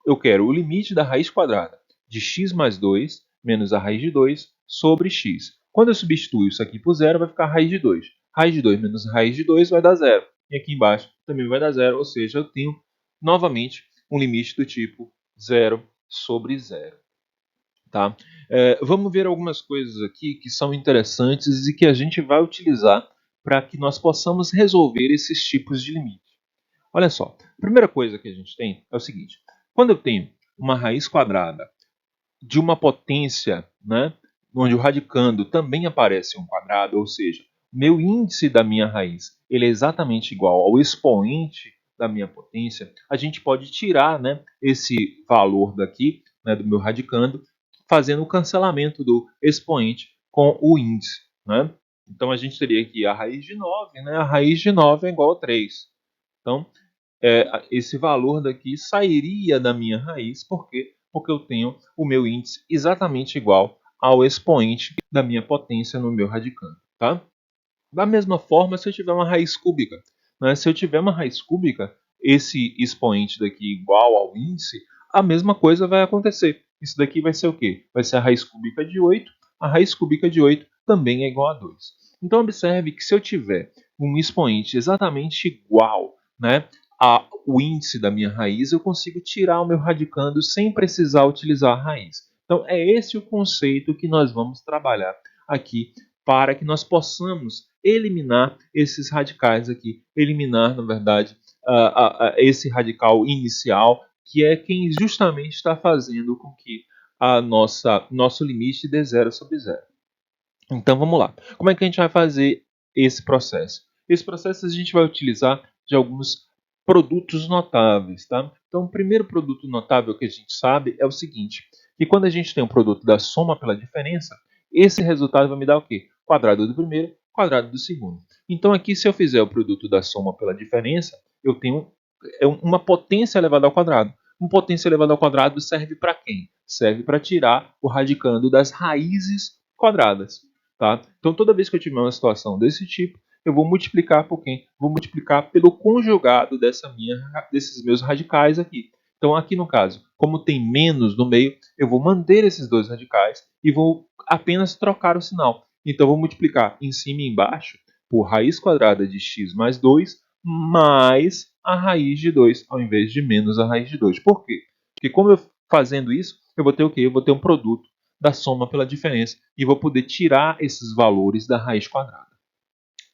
Eu quero o limite da raiz quadrada de x mais 2 menos a raiz de 2 sobre x. Quando eu substituo isso aqui por zero, vai ficar a raiz de 2. Raiz de 2 menos a raiz de 2 vai dar zero. E aqui embaixo também vai dar zero, ou seja, eu tenho novamente um limite do tipo zero sobre zero. Tá? Vamos ver algumas coisas aqui que são interessantes e que a gente vai utilizar para que nós possamos resolver esses tipos de limite. Olha só, a primeira coisa que a gente tem é o seguinte: quando eu tenho uma raiz quadrada de uma potência, né, onde o radicando também aparece um quadrado, ou seja, meu índice da minha raiz ele é exatamente igual ao expoente da minha potência, a gente pode tirar, né, esse valor daqui, né, do meu radicando, fazendo o cancelamento do expoente com o índice. Né? Então a gente teria aqui a raiz de 9, né? A raiz de 9 é igual a 3. Então, esse valor daqui sairia da minha raiz, por quê? Porque eu tenho o meu índice exatamente igual ao expoente da minha potência no meu radicando. Tá? Da mesma forma, se eu tiver uma raiz cúbica, né? Se eu tiver uma raiz cúbica, esse expoente daqui igual ao índice, a mesma coisa vai acontecer. Isso daqui vai ser o quê? Vai ser a raiz cúbica de 8. A raiz cúbica de 8 também é igual a 2. Então, observe que se eu tiver um expoente exatamente igual, né, ao índice da minha raiz, eu consigo tirar o meu radicando sem precisar utilizar a raiz. Então, é esse o conceito que nós vamos trabalhar aqui para que nós possamos eliminar esses radicais aqui, eliminar, na verdade, esse radical inicial, que é quem justamente está fazendo com que nosso limite dê zero sobre zero. Então vamos lá. Como é que a gente vai fazer esse processo? Esse processo a gente vai utilizar de alguns produtos notáveis. Tá? Então o primeiro produto notável que a gente sabe é o seguinte, que quando a gente tem um produto da soma pela diferença, esse resultado vai me dar o quê? Quadrado do primeiro, quadrado do segundo. Então aqui, se eu fizer o produto da soma pela diferença, eu tenho uma potência elevada ao quadrado. Uma potência elevada ao quadrado serve para quem? Serve para tirar o radicando das raízes quadradas. Tá? Então toda vez que eu tiver uma situação desse tipo, eu vou multiplicar por quem? Vou multiplicar pelo conjugado desses meus radicais aqui. Então aqui no caso, como tem menos no meio, eu vou manter esses dois radicais e vou apenas trocar o sinal. Então eu vou multiplicar em cima e embaixo por raiz quadrada de x mais 2 mais a raiz de 2, ao invés de menos a raiz de 2. Por quê? Porque como eu fazendo isso, eu vou ter o quê? Eu vou ter um produto da soma pela diferença e vou poder tirar esses valores da raiz quadrada.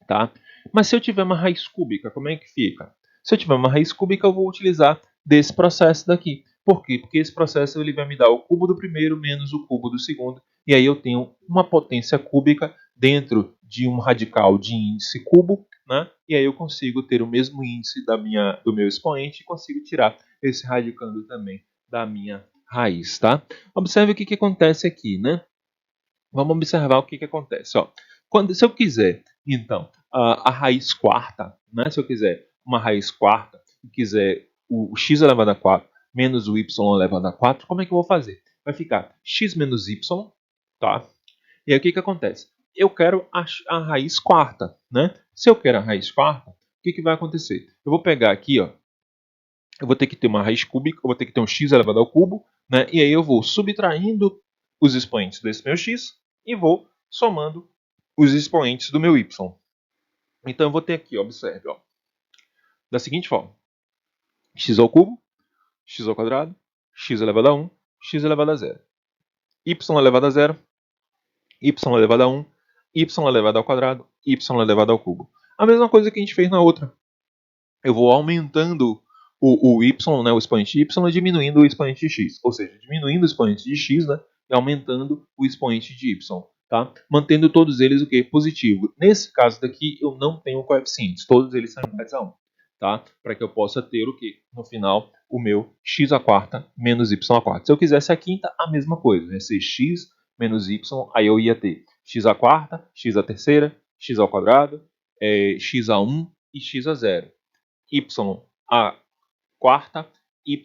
Tá? Mas se eu tiver uma raiz cúbica, como é que fica? Se eu tiver uma raiz cúbica, eu vou utilizar desse processo daqui. Por quê? Porque esse processo ele vai me dar o cubo do primeiro menos o cubo do segundo. E aí eu tenho uma potência cúbica dentro de um radical de índice cubo, né? E aí eu consigo ter o mesmo índice do meu expoente e consigo tirar esse radicando também da minha raiz, tá? Observe o que acontece aqui, né? Vamos observar o que acontece. Ó. Se eu quiser, então, a raiz quarta, né? Se eu quiser uma raiz quarta e quiser o x elevado a 4 menos o y elevado a 4, como é que eu vou fazer? Vai ficar x menos y, tá? E aí o que acontece? Eu quero a raiz quarta, né? Se eu quero a raiz quarta, o que vai acontecer? Eu vou pegar aqui, ó, eu vou ter que ter uma raiz cúbica, eu vou ter que ter um x elevado ao cubo, né? E aí eu vou subtraindo os expoentes desse meu x e vou somando os expoentes do meu y. Então eu vou ter aqui, observe, ó, da seguinte forma: x ao cubo, x ao quadrado, x elevado a 1, x elevado a 0. Y elevado a 0, y elevado a 1, y elevado ao quadrado, y elevado ao cubo. A mesma coisa que a gente fez na outra. Eu vou aumentando o y, né, o expoente y, e diminuindo o expoente de x. Ou seja, diminuindo o expoente de x, né, e aumentando o expoente de y. Tá? Mantendo todos eles o que? Positivo. Nesse caso daqui, eu não tenho coeficientes. Todos eles são iguais a 1. Tá? Para que eu possa ter o que? No final, o meu x à quarta menos y à quarta. Se eu quisesse a quinta, a mesma coisa. Ia ser x menos y, aí eu ia ter x à quarta, x à terceira, x ao quadrado, x a 1 e x a 0. Y a quarta, y,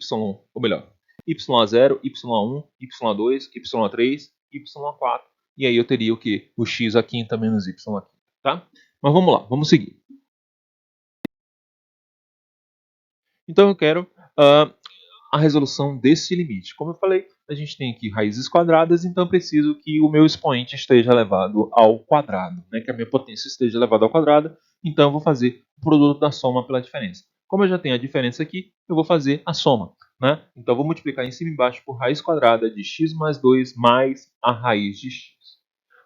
ou melhor, y a 0, y a 1, y a 2, y a 3, y a 4. E aí eu teria o que? O x a quinta menos y a quinta, tá? Mas vamos lá, vamos seguir. Então eu quero a resolução desse limite. Como eu falei, a gente tem aqui raízes quadradas, então eu preciso que o meu expoente esteja elevado ao quadrado, né? Que a minha potência esteja elevada ao quadrado. Então eu vou fazer o produto da soma pela diferença. Como eu já tenho a diferença aqui, eu vou fazer a soma. Né? Então eu vou multiplicar em cima e embaixo por raiz quadrada de x mais 2 mais a raiz de x.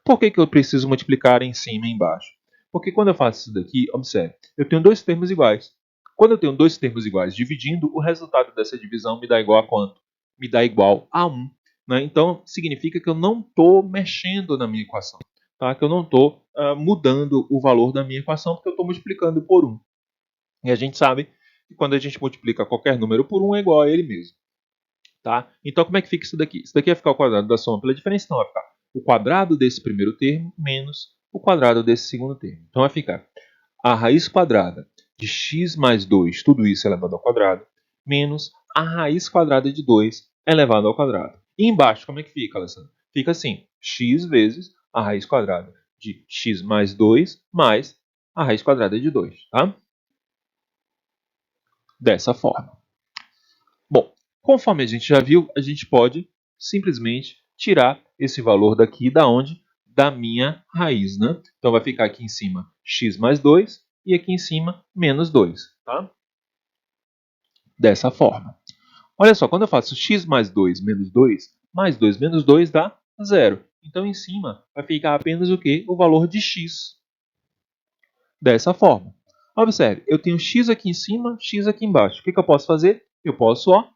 Por que eu preciso multiplicar em cima e embaixo? Porque quando eu faço isso daqui, observe, eu tenho dois termos iguais. Quando eu tenho dois termos iguais dividindo, o resultado dessa divisão me dá igual a quanto? Me dá igual a 1. Né? Então, significa que eu não estou mexendo na minha equação. Tá? Que eu não estou mudando o valor da minha equação, porque eu estou multiplicando por 1. E a gente sabe que quando a gente multiplica qualquer número por 1 é igual a ele mesmo. Tá? Então, como é que fica isso daqui? Isso daqui vai ficar o quadrado da soma pela diferença, então vai ficar o quadrado desse primeiro termo menos o quadrado desse segundo termo. Então vai ficar a raiz quadrada de x mais 2, tudo isso elevado ao quadrado, menos a raiz quadrada de 2 elevado ao quadrado. E embaixo, como é que fica, Alessandro? Fica assim, x vezes a raiz quadrada de x mais 2 mais a raiz quadrada de 2. Tá? Dessa forma. Bom, conforme a gente já viu, a gente pode simplesmente tirar esse valor daqui da onde? Da minha raiz, né? Então vai ficar aqui em cima x mais 2 e aqui em cima menos 2, tá? Dessa forma. Olha só, quando eu faço x mais 2 mais 2 menos 2 dá 0. Então em cima vai ficar apenas o quê? O valor de x. Dessa forma. Observe, eu tenho x aqui em cima, x aqui embaixo. O que eu posso fazer? Eu posso, ó,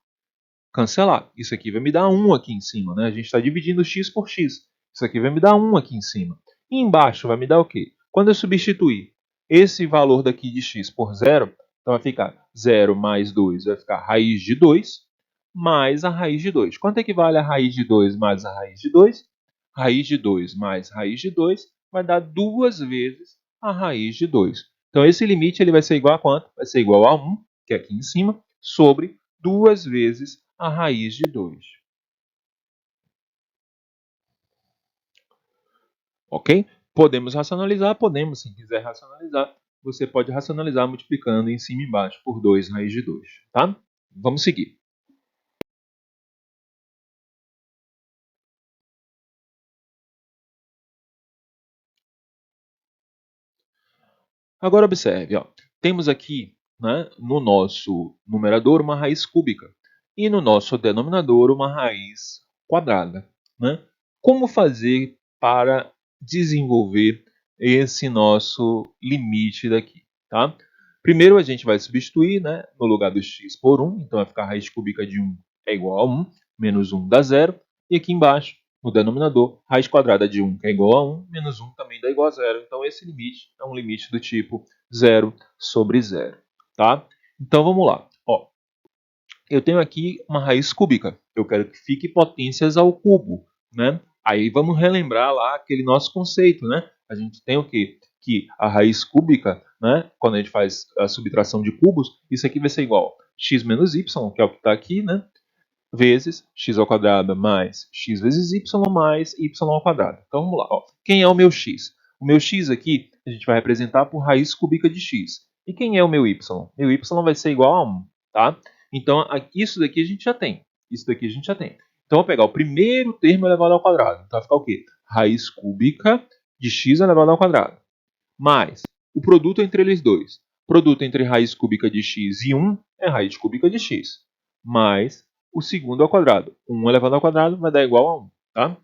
cancelar. Isso aqui vai me dar 1 aqui em cima, né? A gente está dividindo x por x. Isso aqui vai me dar 1 aqui em cima. E embaixo vai me dar o quê? Quando eu substituir esse valor daqui de x por 0, então vai ficar 0 mais 2, vai ficar raiz de 2, mais a raiz de 2. Quanto equivale a raiz de 2 mais a raiz de 2? Raiz de 2 mais raiz de 2 vai dar 2 vezes a raiz de 2. Então esse limite ele vai ser igual a quanto? Vai ser igual a 1, que é aqui em cima, sobre 2 vezes a raiz de 2. Ok? Podemos racionalizar? Podemos. Se quiser racionalizar, você pode racionalizar multiplicando em cima e embaixo por 2 raiz de 2. Tá? Vamos seguir. Agora observe, ó, temos aqui, né, no nosso numerador uma raiz cúbica e no nosso denominador uma raiz quadrada. Né? como fazer para desenvolver esse nosso limite daqui, tá? Primeiro a gente vai substituir, né, no lugar do x por 1, então vai ficar a raiz cúbica de 1 é igual a 1, menos 1 dá 0, e aqui embaixo, no denominador, raiz quadrada de 1 que é igual a 1, menos 1 também dá igual a 0, então esse limite é um limite do tipo 0 sobre 0, tá? Então vamos lá, ó. Eu tenho aqui uma raiz cúbica, eu quero que fique potências ao cubo, né? Aí vamos relembrar lá aquele nosso conceito, né? A gente tem o quê? Que a raiz cúbica, né? Quando a gente faz a subtração de cubos, isso aqui vai ser igual a x menos y, que é o que está aqui, né? Vezes x ao quadrado mais x vezes y mais y ao quadrado. Então vamos lá. Ó. Quem é o meu x? O meu x aqui a gente vai representar por raiz cúbica de x. E quem é o meu y? Meu y vai ser igual a 1, tá? Então isso daqui a gente já tem. Isso daqui a gente já tem. Então eu vou pegar o primeiro termo elevado ao quadrado. Então vai ficar o quê? Raiz cúbica de x elevado ao quadrado. Mais o produto entre eles dois. Produto entre raiz cúbica de x e 1 é raiz cúbica de x. Mais o segundo ao quadrado. 1 elevado ao quadrado vai dar igual a 1. Tá?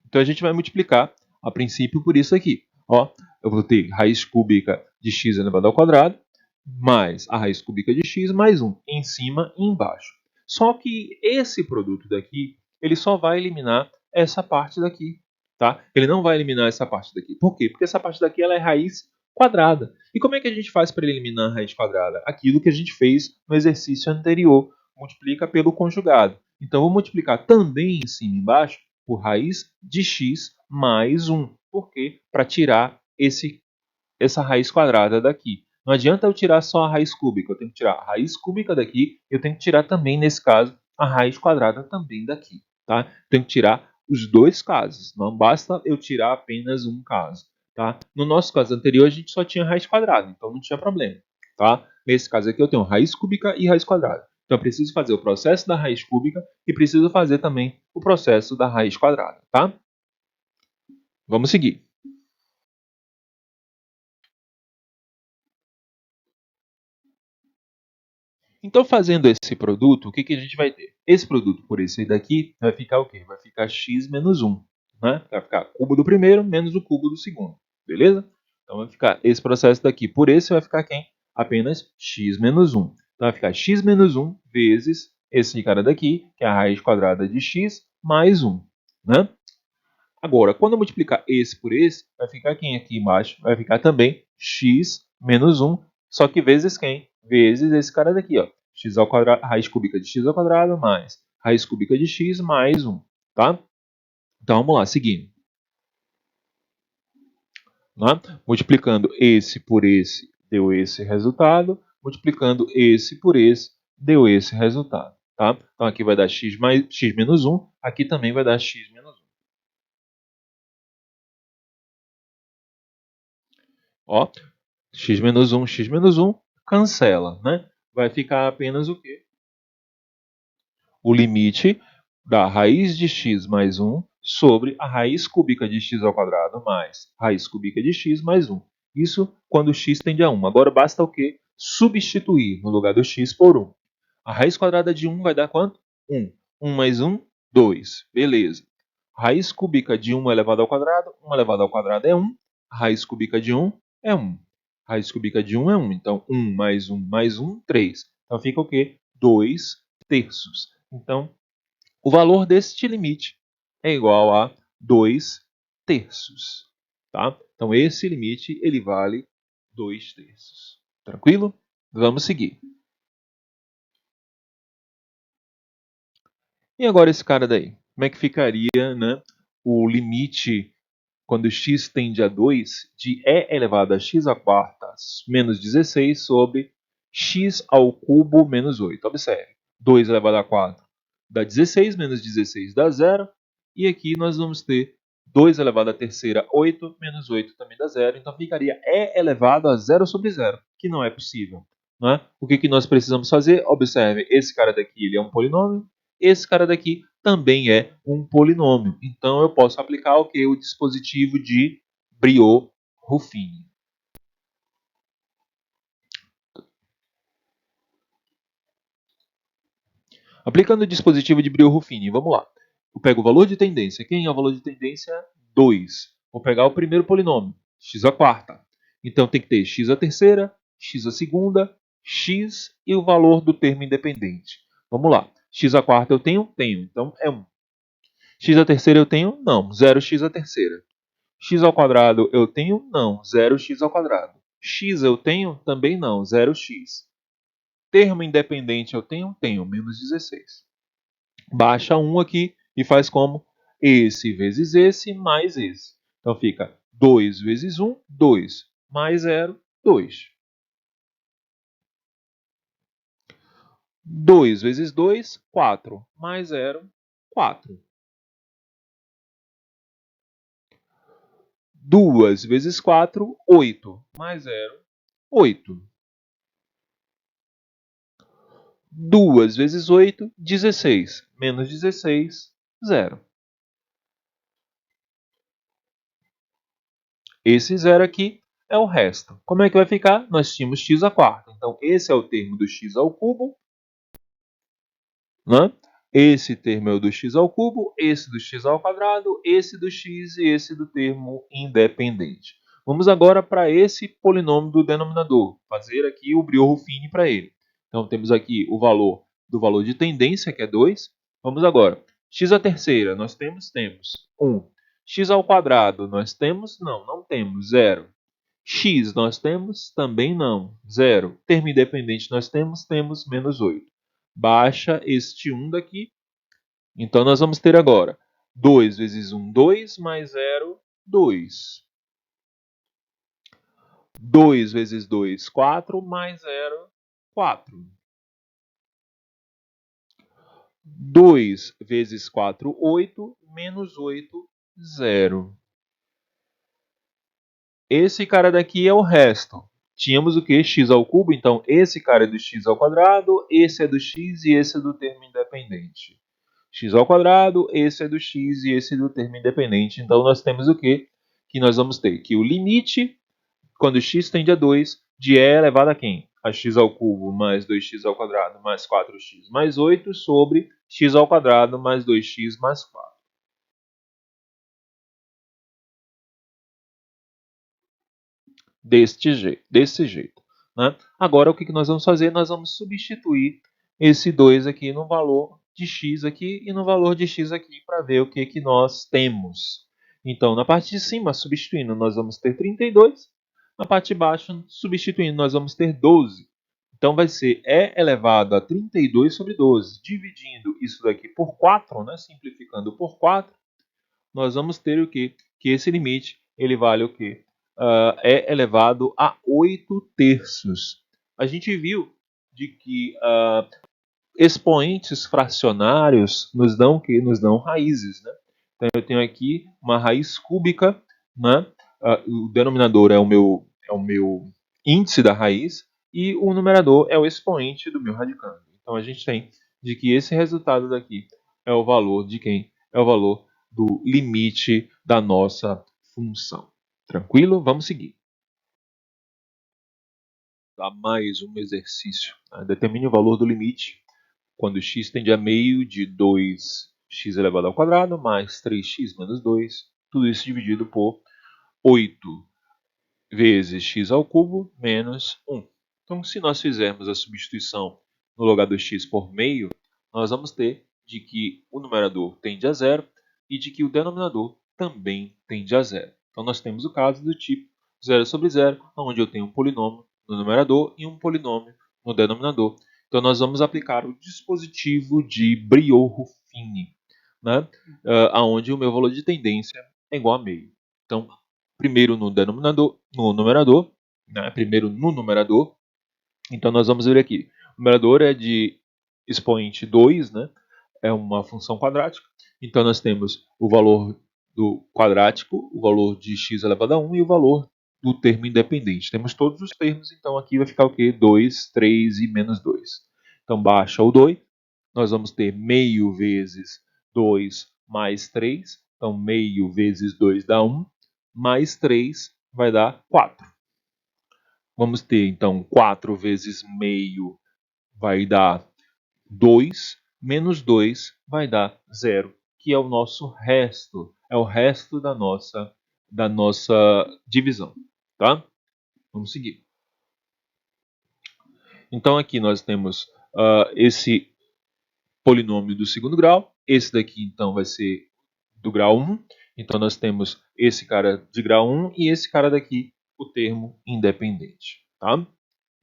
Então a gente vai multiplicar, a princípio, por isso aqui. Ó, eu vou ter raiz cúbica de x elevado ao quadrado, mais a raiz cúbica de x, mais 1, em cima e embaixo. Só que esse produto daqui, ele só vai eliminar essa parte daqui. Tá? Ele não vai eliminar essa parte daqui. Por quê? Porque essa parte daqui ela é raiz quadrada. E como é que a gente faz para eliminar a raiz quadrada? Aquilo que a gente fez no exercício anterior. Multiplica pelo conjugado. Então, eu vou multiplicar também em cima e embaixo por raiz de x mais 1. Por quê? Para tirar essa raiz quadrada daqui. Não adianta eu tirar só a raiz cúbica. Eu tenho que tirar a raiz cúbica daqui. Eu tenho que tirar também, nesse caso, a raiz quadrada também daqui. Tá? Tenho que tirar os dois casos. Não basta eu tirar apenas um caso. Tá? No nosso caso anterior, a gente só tinha raiz quadrada. Então não tinha problema. Tá? Nesse caso aqui, eu tenho raiz cúbica e raiz quadrada. Então eu preciso fazer o processo da raiz cúbica e preciso fazer também o processo da raiz quadrada. Tá? Vamos seguir. Então, fazendo esse produto, o que a gente vai ter? Esse produto por esse daqui vai ficar o quê? Vai ficar x menos 1. Né? Vai ficar cubo do primeiro menos o cubo do segundo. Beleza? Então, vai ficar esse processo daqui por esse vai ficar quem? Apenas x menos 1. Então, vai ficar x menos 1 vezes esse cara daqui, que é a raiz quadrada de x, mais 1. Né? Agora, quando eu multiplicar esse por esse, vai ficar quem aqui embaixo? Vai ficar também x menos 1, só que vezes quem? Vezes esse cara daqui, ó. X ao quadrado, raiz cúbica de x ao quadrado mais raiz cúbica de x mais 1, tá? Então, vamos lá, seguindo. Né? Multiplicando esse por esse, deu esse resultado. Multiplicando esse por esse, deu esse resultado, tá? Então, aqui vai dar x menos 1, aqui também vai dar x menos 1. Ó, x menos 1, cancela, né? Vai ficar apenas o quê? O limite da raiz de x mais 1 sobre a raiz cúbica de x ao quadrado mais raiz cúbica de x mais 1. Isso quando x tende a 1. Agora basta o quê? Substituir no lugar do x por 1. A raiz quadrada de 1 vai dar quanto? 1. 1 mais 1, 2. Beleza. Raiz cúbica de 1 elevado ao quadrado, 1 elevado ao quadrado é 1. A raiz cúbica de 1 é 1. Raiz cúbica de 1 é 1. Então, 1 mais 1 mais 1, 3. Então, fica o quê? 2 terços. Então, o valor deste limite é igual a 2 terços. Tá? Então, esse limite ele vale 2 terços. Tranquilo? Vamos seguir. E agora esse cara daí? Como é que ficaria, né, o limite quando x tende a 2 de e elevado a x à quarta menos 16 sobre x ao cubo menos 8. Observe, 2 elevado a 4 dá 16, menos 16 dá 0. E aqui nós vamos ter 2 elevado à terceira, 8, menos 8 também dá 0. Então ficaria e elevado a 0 sobre 0, que não é possível. Não é? O que nós precisamos fazer? Observe, esse cara daqui ele é um polinômio. Esse cara daqui também é um polinômio. Então eu posso aplicar o que? O dispositivo de Briot-Ruffini. Aplicando o dispositivo de Briot-Ruffini, vamos lá. eu pego o valor de tendência. Quem é o valor de tendência? 2. Vou pegar o primeiro polinômio, x à quarta. Então tem que ter x à terceira, x à segunda, x e o valor do termo independente. Vamos lá. X à quarta eu tenho? Tenho. Então é 1. X à terceira eu tenho? Não. 0x à terceira. X ao quadrado eu tenho? Não. 0x ao quadrado. X eu tenho? Também não. 0x. Termo independente eu tenho? Tenho. Menos 16. Baixa 1 aqui e faz como? Esse vezes esse mais esse. Então fica 2 vezes 1, 2. Mais 0, 2. 2 vezes 2, 4. Mais 0, 4. 2 vezes 4, 8. Mais 0, 8. 2 vezes 8, 16. Menos 16, 0. Esse 0 aqui é o resto. Como é que vai ficar? Nós tínhamos x à quarta. Então, esse é o termo do x ao cubo, né? Esse termo é o do x ao cubo, esse do x ao quadrado, esse do x e esse do termo independente. Vamos agora para esse polinômio do denominador, fazer aqui o Brio-Ruffini para ele. Então temos aqui o valor do valor de tendência, que é 2. Vamos agora. X à terceira, nós temos 1. X ao quadrado, nós temos? Não temos, 0. X nós temos? Também não, 0. Termo independente nós temos? Temos menos 8. Baixa este 1 daqui. Então, nós vamos ter agora 2 vezes 1, 2, mais 0, 2. 2 vezes 2, 4, mais 0, 4. 2 vezes 4, 8, menos 8, 0. Esse cara daqui é o resto. Tínhamos o que? X ao cubo, então esse cara é do x ao quadrado, esse é do x e esse é do termo independente. X ao quadrado, esse é do x e esse é do termo independente. Então nós temos o que? Que nós vamos ter que o limite, quando x tende a 2, de e elevado a quem? A x ao cubo mais 2x ao quadrado mais 4x mais 8 sobre x ao quadrado mais 2x mais 4. Desse jeito. Né? Agora, o que nós vamos fazer? Nós vamos substituir esse 2 aqui no valor de x aqui e no valor de x aqui para ver o que nós temos. Então, na parte de cima, substituindo, nós vamos ter 32. Na parte de baixo, substituindo, nós vamos ter 12. Então, vai ser e elevado a 32 sobre 12. Dividindo isso daqui por 4, né? Simplificando por 4, nós vamos ter o quê? Que esse limite ele vale o quê? É elevado a 8 terços. A gente viu de que expoentes fracionários nos dão o quê? Nos dão raízes. Né? Então eu tenho aqui uma raiz cúbica, né? O denominador é o meu índice da raiz e o numerador é o expoente do meu radicando. Então a gente tem de que esse resultado daqui é o valor de quem? É o valor do limite da nossa função. Tranquilo? Vamos seguir. Dá mais um exercício. Determine o valor do limite quando x tende a meio de 2x elevado ao quadrado mais 3x menos 2. Tudo isso dividido por 8 vezes x ao cubo menos 1. Então, se nós fizermos a substituição no lugar do x por meio, nós vamos ter de que o numerador tende a zero e de que o denominador também tende a zero. Então, nós temos o caso do tipo 0 sobre 0, onde eu tenho um polinômio no numerador e um polinômio no denominador. Então, nós vamos aplicar o dispositivo de Brio-Ruffini, né? Onde o meu valor de tendência é igual a meio. Então, primeiro no numerador, né? Primeiro no numerador. Então nós vamos ver aqui. O numerador é de expoente 2, né? É uma função quadrática. Então nós temos o valor do quadrático, o valor de x elevado a 1 e o valor do termo independente. Temos todos os termos, então aqui vai ficar o quê? 2, 3 e menos 2. Então baixa o 2, nós vamos ter meio vezes 2 mais 3. Então meio vezes 2 dá 1 mais 3 vai dar 4. Vamos ter, então, 4 vezes meio vai dar 2, menos 2 vai dar 0,15. que é o nosso resto, é o resto da nossa divisão, tá? Vamos seguir. Então aqui nós temos esse polinômio do segundo grau, esse daqui então vai ser do grau 1, então nós temos esse cara de grau 1 e esse cara daqui, o termo independente, tá?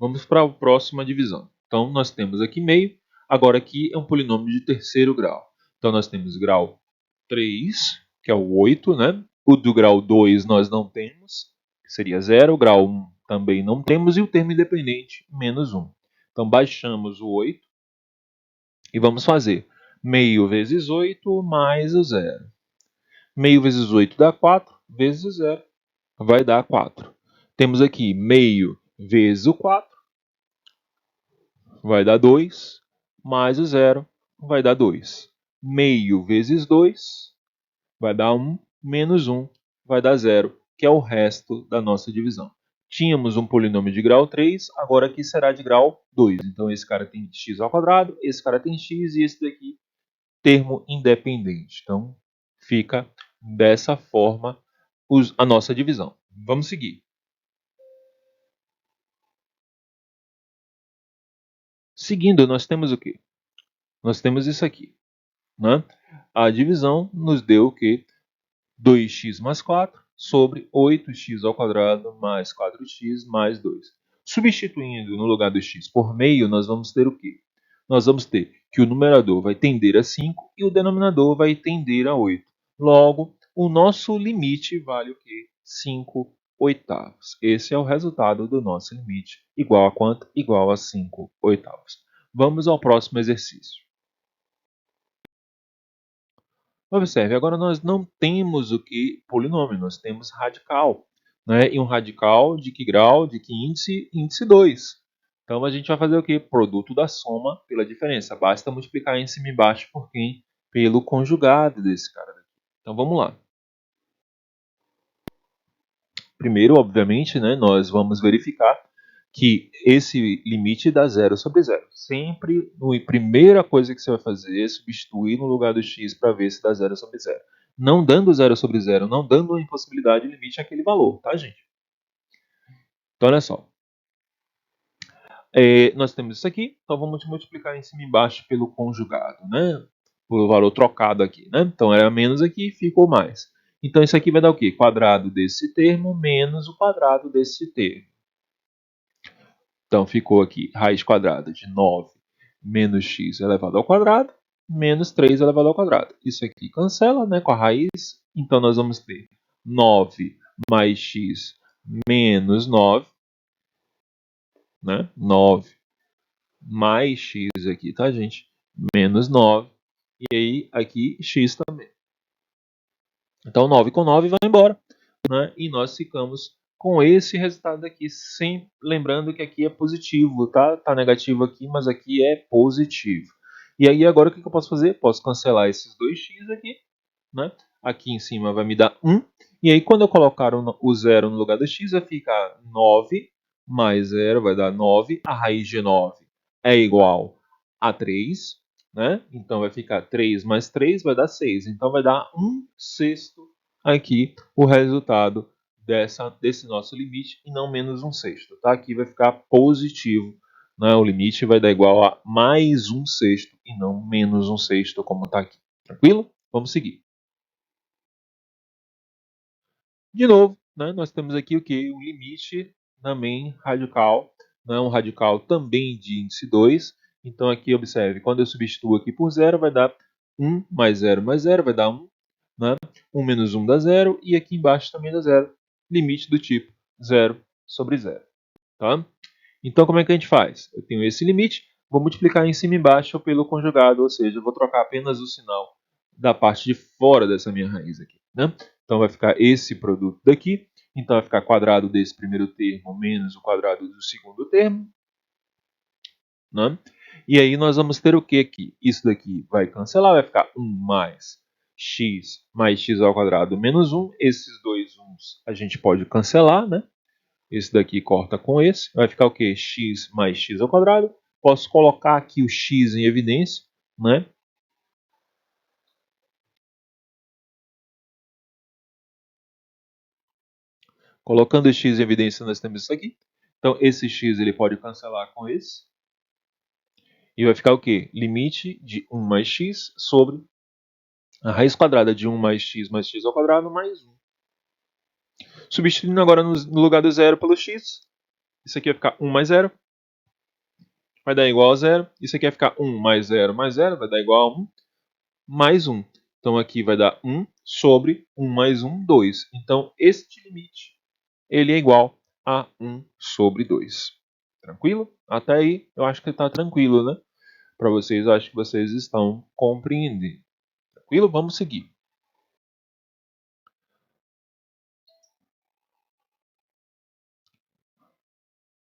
Vamos para a próxima divisão. Então nós temos aqui meio, agora aqui é um polinômio de terceiro grau. Então nós temos grau 3, que é o 8, né? O do grau 2 nós não temos, que seria 0. O grau 1 também não temos, e o termo independente, menos 1. Então baixamos o 8 e vamos fazer meio vezes 8 mais o 0. Meio vezes 8 dá 4, vezes o 0 vai dar 4. Temos aqui meio vezes o 4, vai dar 2, mais o 0 vai dar 2. Meio vezes 2 vai dar 1, menos 1 vai dar 0, que é o resto da nossa divisão. Tínhamos um polinômio de grau 3, agora aqui será de grau 2. Então esse cara tem x ao quadrado, esse cara tem x e esse daqui termo independente. Então fica dessa forma a nossa divisão. Vamos seguir. Seguindo, nós temos o quê? Nós temos isso aqui, né? A divisão nos deu o quê? 2x mais 4 sobre 8x ao quadrado mais 4x mais 2. Substituindo no lugar do x por meio, nós vamos ter o quê? Nós vamos ter que o numerador vai tender a 5 e o denominador vai tender a 8. Logo, o nosso limite vale o quê? 5 oitavos. Esse é o resultado do nosso limite. Igual a quanto? Igual a 5 oitavos. Vamos ao próximo exercício. Observe, agora nós não temos o que polinômio, nós temos radical. Né? E um radical de que grau? De que índice? Índice 2. Então a gente vai fazer o que? Produto da soma pela diferença. Basta multiplicar em cima e embaixo por quem? Pelo conjugado desse cara daqui. Então vamos lá. Primeiro, obviamente, né, nós vamos verificar que esse limite dá 0 sobre 0. Sempre a primeira coisa que você vai fazer é substituir no lugar do x para ver se dá 0 sobre 0. Não dando 0 sobre 0, não dando uma impossibilidade, o limite é aquele valor, tá, gente? Então, olha só. Nós temos isso aqui, então vamos multiplicar em cima e embaixo pelo conjugado, né? Pelo valor trocado aqui, né? Então, era menos aqui, ficou mais. Então, isso aqui vai dar o quê? Quadrado desse termo menos o quadrado desse termo. Então, ficou aqui raiz quadrada de 9 menos x elevado ao quadrado, menos 3 elevado ao quadrado. Isso aqui cancela, né, com a raiz. Então, nós vamos ter 9 mais x menos 9. Né? 9 mais x aqui, tá, gente? Menos 9. E aí, aqui, x também. Então, 9 com 9 vai embora. Né? E nós ficamos com esse resultado aqui, sempre lembrando que aqui é positivo, tá? Tá negativo aqui, mas aqui é positivo. E aí agora o que eu posso fazer? Posso cancelar esses 2x aqui, né? Aqui em cima vai me dar 1. E aí quando eu colocar o 0 no lugar do x, vai ficar 9 mais 0 vai dar 9. A raiz de 9 é igual a 3, né? Então vai ficar 3 mais 3 vai dar 6. Então vai dar 1/6 aqui o resultado desse nosso limite e não menos 1/6. Tá? Aqui vai ficar positivo. Né? O limite vai dar igual a mais 1/6 e não menos 1/6 como está aqui. Tranquilo? Vamos seguir. De novo, né? Nós temos aqui o que? O limite também radical. Né? Um radical também de índice 2. Então aqui observe, quando eu substituo aqui por 0 vai dar 1 mais 0 mais 0 vai dar 1. Né? 1 menos 1 dá 0 e aqui embaixo também dá 0. Limite do tipo 0 sobre 0. Tá? Então como é que a gente faz? Eu tenho esse limite, vou multiplicar em cima e embaixo pelo conjugado, ou seja, eu vou trocar apenas o sinal da parte de fora dessa minha raiz aqui. Né? Então vai ficar esse produto daqui, então vai ficar quadrado desse primeiro termo menos o quadrado do segundo termo. Né? E aí nós vamos ter o que aqui? Isso daqui vai cancelar, vai ficar 1 mais x ao quadrado menos 1. Esses dois 1's a gente pode cancelar, né? Esse daqui corta com esse. Vai ficar o que? X mais x ao quadrado. Posso colocar aqui o x em evidência, né? Colocando o x em evidência, nós temos isso aqui. Então, esse x ele pode cancelar com esse. E vai ficar o quê? Limite de 1 mais x sobre a raiz quadrada de 1 mais x ao quadrado mais 1. Substituindo agora no lugar do zero pelo x. Isso aqui vai ficar 1 mais 0. Vai dar igual a 0. Isso aqui vai ficar 1 mais 0 mais 0. Vai dar igual a 1 mais 1. Então, aqui vai dar 1 sobre 1 mais 1, 2. Então, este limite ele é igual a 1 sobre 2. Tranquilo? Até aí, eu acho que está tranquilo, né? Para vocês, eu acho que vocês estão compreendendo. Tranquilo? Vamos seguir.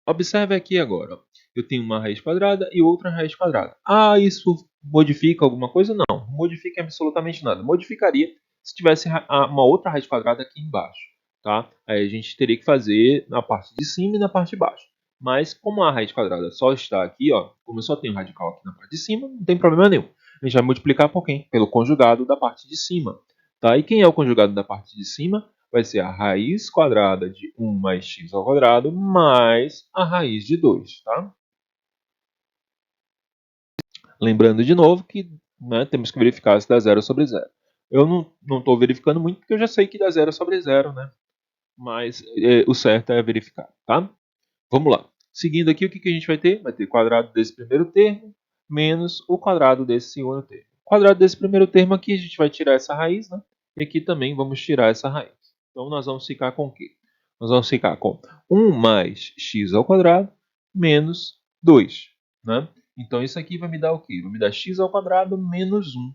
Observe aqui agora. Eu tenho uma raiz quadrada e outra raiz quadrada. Ah, isso modifica alguma coisa? Não, não modifica absolutamente nada. Modificaria se tivesse uma outra raiz quadrada aqui embaixo. Tá? Aí a gente teria que fazer na parte de cima e na parte de baixo. Mas como a raiz quadrada só está aqui, ó, como eu só tenho radical aqui na parte de cima, não tem problema nenhum. A gente vai multiplicar por quem? Pelo conjugado da parte de cima. Tá? E quem é o conjugado da parte de cima? Vai ser a raiz quadrada de 1 mais x ao quadrado mais a raiz de 2. Tá? Lembrando de novo que, né, temos que verificar se dá 0 sobre 0. Eu não estou verificando muito porque eu já sei que dá 0 sobre 0, né? Mas o certo é verificar, tá? Vamos lá. Seguindo aqui, o que a gente vai ter? Vai ter quadrado desse primeiro termo menos o quadrado desse segundo termo. O quadrado desse primeiro termo aqui, a gente vai tirar essa raiz, né? E aqui também vamos tirar essa raiz. Então, nós vamos ficar com o quê? Nós vamos ficar com 1 mais x ao quadrado menos 2, né? Então, isso aqui vai me dar o quê? Vai me dar x ao quadrado menos 1.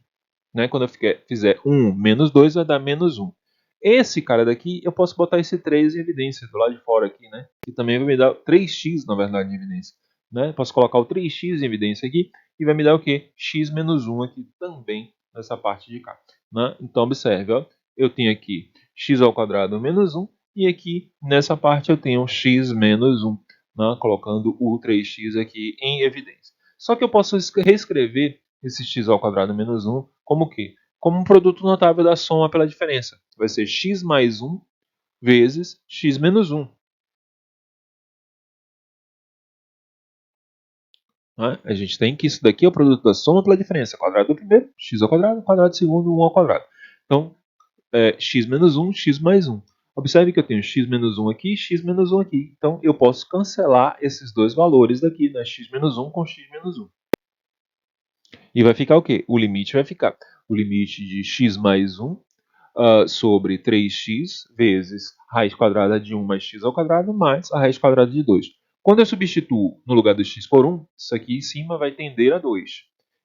Né? Quando eu fizer 1 menos 2, vai dar menos 1. Esse cara daqui, eu posso botar esse 3 em evidência, do lado de fora aqui, né? Que também vai me dar 3x, na verdade, em evidência. Né? Posso colocar o 3x em evidência aqui e vai me dar o quê? X menos 1 aqui também nessa parte de cá. Né? Então, observe, ó, eu tenho aqui x ao quadrado menos 1 e aqui nessa parte eu tenho x menos 1, né? Colocando o 3x aqui em evidência. Só que eu posso reescrever esse x ao quadrado menos 1 como o quê? Como um produto notável da soma pela diferença. Vai ser x mais 1 vezes x menos 1. Né? A gente tem que isso daqui é o produto da soma pela diferença. Quadrado do primeiro, x ao quadrado, quadrado do segundo, 1 ao quadrado. Então, x menos 1, x mais 1. Observe que eu tenho x menos 1 aqui e x menos 1 aqui. Então, eu posso cancelar esses dois valores daqui, né? X menos 1 com x menos 1. E vai ficar o quê? O limite vai ficar o limite de x mais 1 sobre 3x vezes raiz quadrada de 1 mais x ao quadrado mais a raiz quadrada de 2. Quando eu substituo no lugar do x por 1, isso aqui em cima vai tender a 2.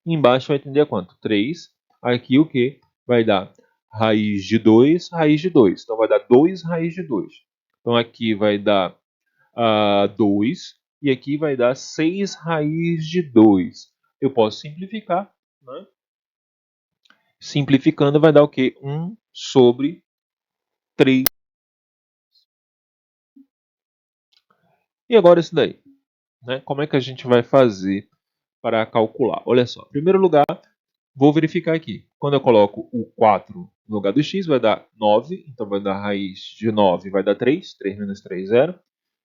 E embaixo vai tender a quanto? 3. Aqui o que? Vai dar raiz de 2, raiz de 2. Então vai dar 2 raiz de 2. Então aqui vai dar 2 e aqui vai dar 6 raiz de 2. Eu posso simplificar, né? Simplificando vai dar o quê? 1 sobre 3. E agora isso daí, né? Como é que a gente vai fazer para calcular? Olha só, em primeiro lugar, vou verificar aqui. Quando eu coloco o 4 no lugar do x, vai dar 9. Então vai dar raiz de 9, vai dar 3. 3 menos 3, 0.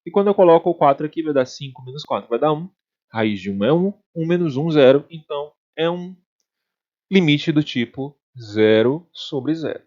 E quando eu coloco o 4 aqui, vai dar 5 menos 4, vai dar 1. Raiz de 1 é 1. 1 menos 1, 0. Então é um limite do tipo 0 sobre 0.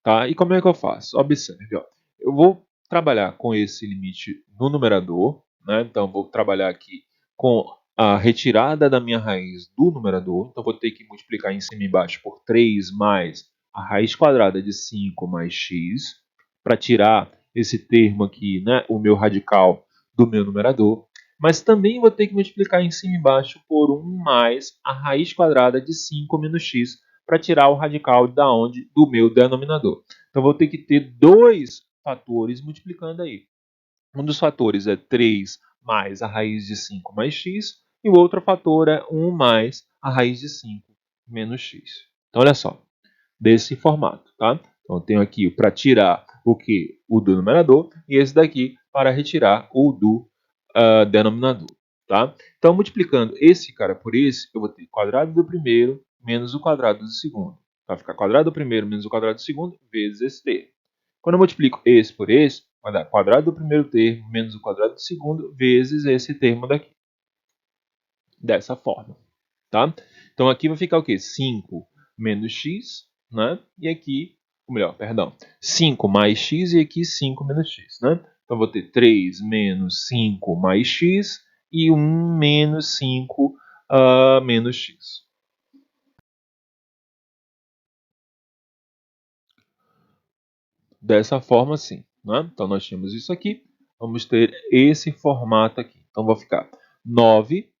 Tá? E como é que eu faço? Observe, ó. Eu vou trabalhar com esse limite no numerador, né? Então vou trabalhar aqui com a retirada da minha raiz do numerador. Então vou ter que multiplicar em cima e embaixo por 3 mais a raiz quadrada de 5 mais x, para tirar esse termo aqui, né? O meu radical do meu numerador. Mas também vou ter que multiplicar em cima e embaixo por 1 mais a raiz quadrada de 5 menos x, para tirar o radical da onde? Do meu denominador. Então, vou ter que ter dois fatores multiplicando aí. Um dos fatores é 3 mais a raiz de 5 mais x, e o outro fator é 1 mais a raiz de 5 menos x. Então, olha só, desse formato, tá? Então, eu tenho aqui para tirar o que? O do numerador, e esse daqui para retirar o do denominador, tá? Então, multiplicando esse cara por esse, eu vou ter quadrado do primeiro menos o quadrado do segundo. Vai ficar quadrado do primeiro menos o quadrado do segundo vezes esse termo. Quando eu multiplico esse por esse, vai dar quadrado do primeiro termo menos o quadrado do segundo vezes esse termo daqui. Dessa forma. Tá? Então aqui vai ficar o quê? 5 menos x, né? E aqui, ou melhor, perdão, 5 mais x e aqui 5 menos x, né? Então vou ter 3 menos 5 mais x e 1 menos 5 menos x. Dessa forma, sim. Né? Então nós temos isso aqui. Vamos ter esse formato aqui. Então vai ficar 9